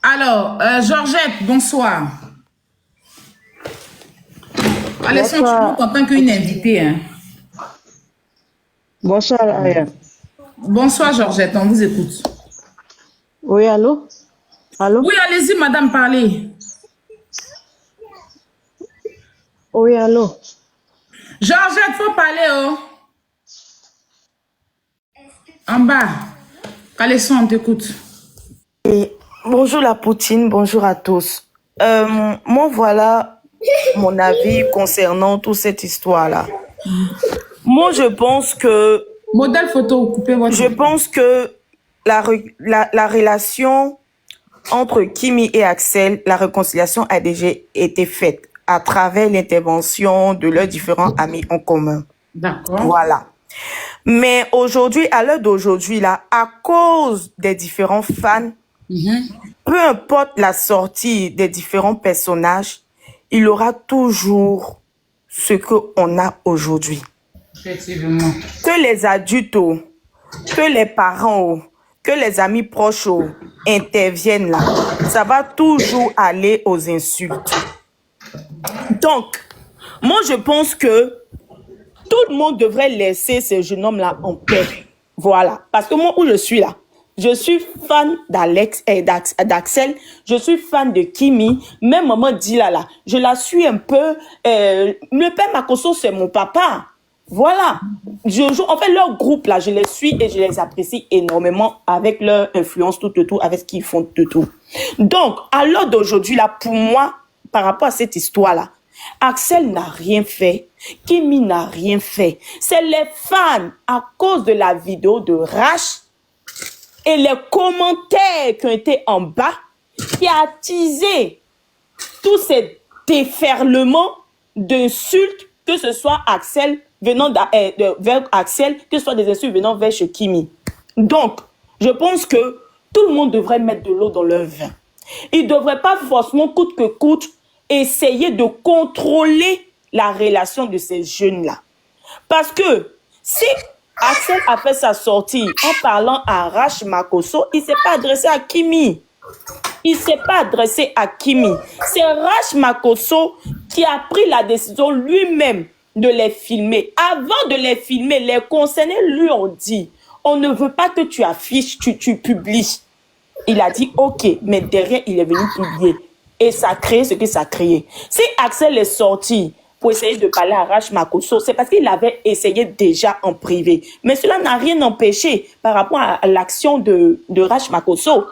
B: Alors, Georgette, bonsoir. Alessandre, tu en tant qu'une invitée, hein.
O: Bonsoir, Aya.
B: Bonsoir, Georgette, on vous écoute.
O: Oui, allô? Allô?
B: Oui, allez-y, madame, parlez.
O: Oui, allô?
B: Georgette, faut parler, oh. En bas. Caleçon, on t'écoute.
P: Et bonjour la Poutine, bonjour à tous. Moi, voilà mon avis concernant toute cette histoire-là. Moi, je pense que...
B: Modèle photo, coupez votre...
P: Je pense que la relation entre Kimi et Axel, la réconciliation a déjà été faite à travers l'intervention de leurs différents amis en commun.
B: D'accord.
P: Voilà. Mais aujourd'hui, à l'heure d'aujourd'hui, là, à cause des différents fans, peu importe la sortie des différents personnages, il aura toujours ce qu'on a aujourd'hui.
B: Effectivement.
P: Que les adultes, que les parents, que les amis proches interviennent là, ça va toujours aller aux insultes. Donc, moi je pense que tout le monde devrait laisser ce jeune homme-là en paix. Voilà. Parce que moi, où je suis là, je suis fan d'Alex et d'Axel. Je suis fan de Kimi. Même maman Dila là, je la suis un peu. Le père Makoso, c'est mon papa. Voilà. En fait, leur groupe là, je les suis et je les apprécie énormément avec leur influence, tout, avec ce qu'ils font, tout. Donc, à l'heure d'aujourd'hui là, pour moi, par rapport à cette histoire là, Axel n'a rien fait. Kimi n'a rien fait. C'est les fans, à cause de la vidéo de Rash et les commentaires qui ont été en bas, qui a attisé tous ces déferlements d'insultes, que ce soit Axel venant vers Axel, que ce soit des insultes venant vers chez Kimi. Donc, je pense que tout le monde devrait mettre de l'eau dans leur vin. Ils ne devraient pas forcément, coûte que coûte, essayer de contrôler la relation de ces jeunes-là. Parce que si Axel a fait sa sortie en parlant à Rash Makoso, il ne s'est pas adressé à Kimi. Il ne s'est pas adressé à Kimi. C'est Rash Makoso qui a pris la décision lui-même de les filmer. Avant de les filmer, les concernés lui ont dit, on ne veut pas que tu affiches, tu publies. Il a dit, ok, mais derrière, il est venu publier. Et ça a créé ce que ça a créé. Si Axel est sorti pour essayer de parler à Rach Makosso, c'est parce qu'il avait essayé déjà en privé. Mais cela n'a rien empêché par rapport à l'action de Rach Makosso.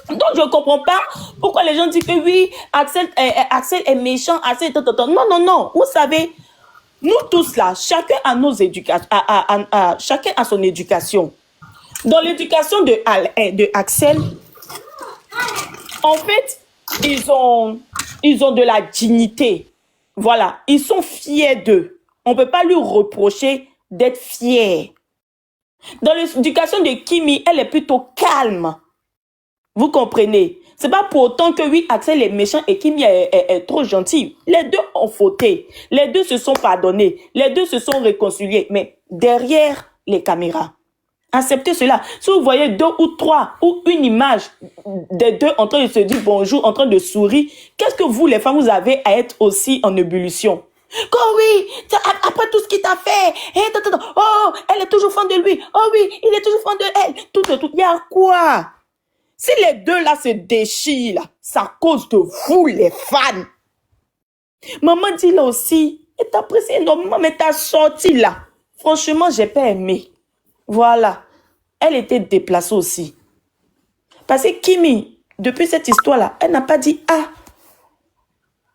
P: Donc, je ne comprends pas pourquoi les gens disent que oui, Axel est méchant, Axel est... Non. Vous savez, nous tous là, chacun a nos éducations, chacun a son éducation. Dans l'éducation de Axel, en fait, ils ont de la dignité. Voilà, ils sont fiers d'eux. On ne peut pas lui reprocher d'être fier. Dans l'éducation de Kimi, elle est plutôt calme. Vous comprenez? C'est pas pour autant que oui, Axel est méchant et Kimi est trop gentil. Les deux ont fauté. Les deux se sont pardonnés. Les deux se sont réconciliés. Mais derrière les caméras, acceptez cela. Si vous voyez 2 ou 3 ou une image des deux en train de se dire bonjour, en train de sourire, qu'est-ce que vous, les femmes, vous avez à être aussi en ébullition? Oh oui, après tout ce qu'il t'a fait, oh, elle est toujours fan de lui. Oh oui, il est toujours fan de elle. Tout. Il y a quoi? Si les deux là se déchirent, là, c'est à cause de vous, les fans. Maman dit là aussi, et t'apprécies énormément, mais t'as sorti là. Franchement, j'ai pas aimé. Voilà. Elle était déplacée aussi. Parce que Kimi, depuis cette histoire-là, elle n'a pas dit « Ah ».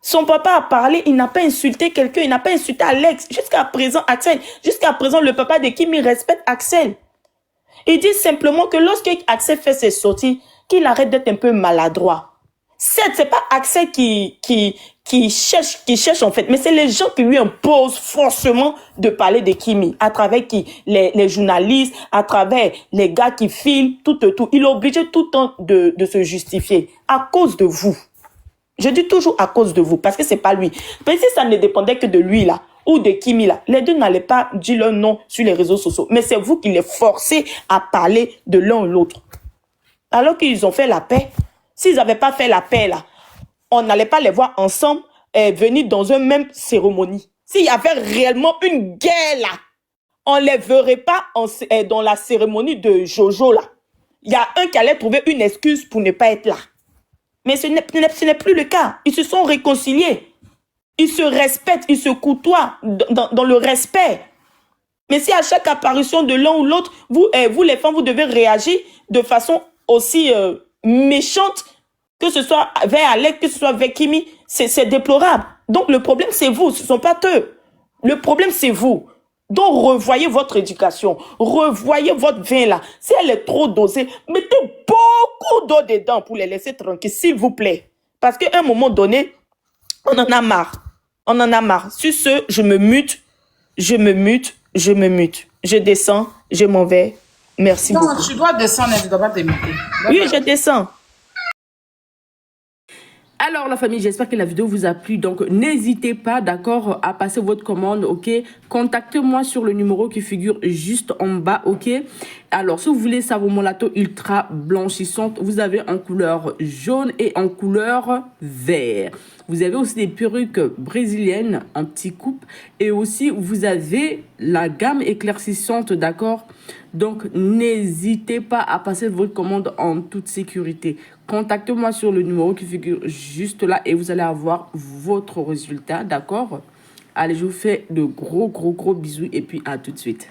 P: Son papa a parlé, il n'a pas insulté quelqu'un, il n'a pas insulté Alex. Jusqu'à présent, Axel, jusqu'à présent, le papa de Kimi respecte Axel. Il dit simplement que lorsque Axel fait ses sorties, qu'il arrête d'être un peu maladroit. Certes, c'est pas Axel qui cherche en fait, mais c'est les gens qui lui imposent forcément de parler de Kimi, à travers les journalistes, à travers les gars qui filment, tout. Il est obligé tout le temps de se justifier à cause de vous. Je dis toujours à cause de vous, parce que c'est pas lui. Mais si ça ne dépendait que de lui là, ou de Kimi là, les deux n'allaient pas dire leur nom sur les réseaux sociaux. Mais c'est vous qui les forcez à parler de l'un ou l'autre. Alors qu'ils ont fait la paix. S'ils n'avaient pas fait la paix là, on n'allait pas les voir ensemble venir dans une même cérémonie. S'il y avait réellement une guerre là, on ne les verrait pas dans la cérémonie de Jojo là. Il y a un qui allait trouver une excuse pour ne pas être là. Mais ce n'est plus le cas. Ils se sont réconciliés. Ils se respectent, ils se côtoient dans le respect. Mais si à chaque apparition de l'un ou l'autre, vous les femmes, vous devez réagir de façon aussi méchante, que ce soit vers Alex, que ce soit vers Kimi, c'est déplorable. Donc le problème c'est vous, ce ne sont pas eux. Le problème c'est vous. Donc revoyez votre éducation, revoyez votre vin là. Si elle est trop dosée, mettez beaucoup d'eau dedans pour les laisser tranquilles, s'il vous plaît. Parce qu'à un moment donné, on en a marre. On en a marre. Sur ce, je me mute. Je descends, je m'en vais. Merci beaucoup.
B: Non, tu dois descendre, tu ne dois pas te muter.
P: Oui, je descends.
Q: Alors la famille, j'espère que la vidéo vous a plu. Donc n'hésitez pas, d'accord, à passer votre commande, ok. Contactez-moi sur le numéro qui figure juste en bas, ok. Alors si vous voulez savon Molato ultra blanchissante, vous avez en couleur jaune et en couleur vert. Vous avez aussi des perruques brésiliennes en petite coupe. Et aussi, vous avez la gamme éclaircissante, d'accord? Donc, n'hésitez pas à passer votre commande en toute sécurité. Contactez-moi sur le numéro qui figure juste là et vous allez avoir votre résultat, d'accord? Allez, je vous fais de gros bisous et puis à tout de suite.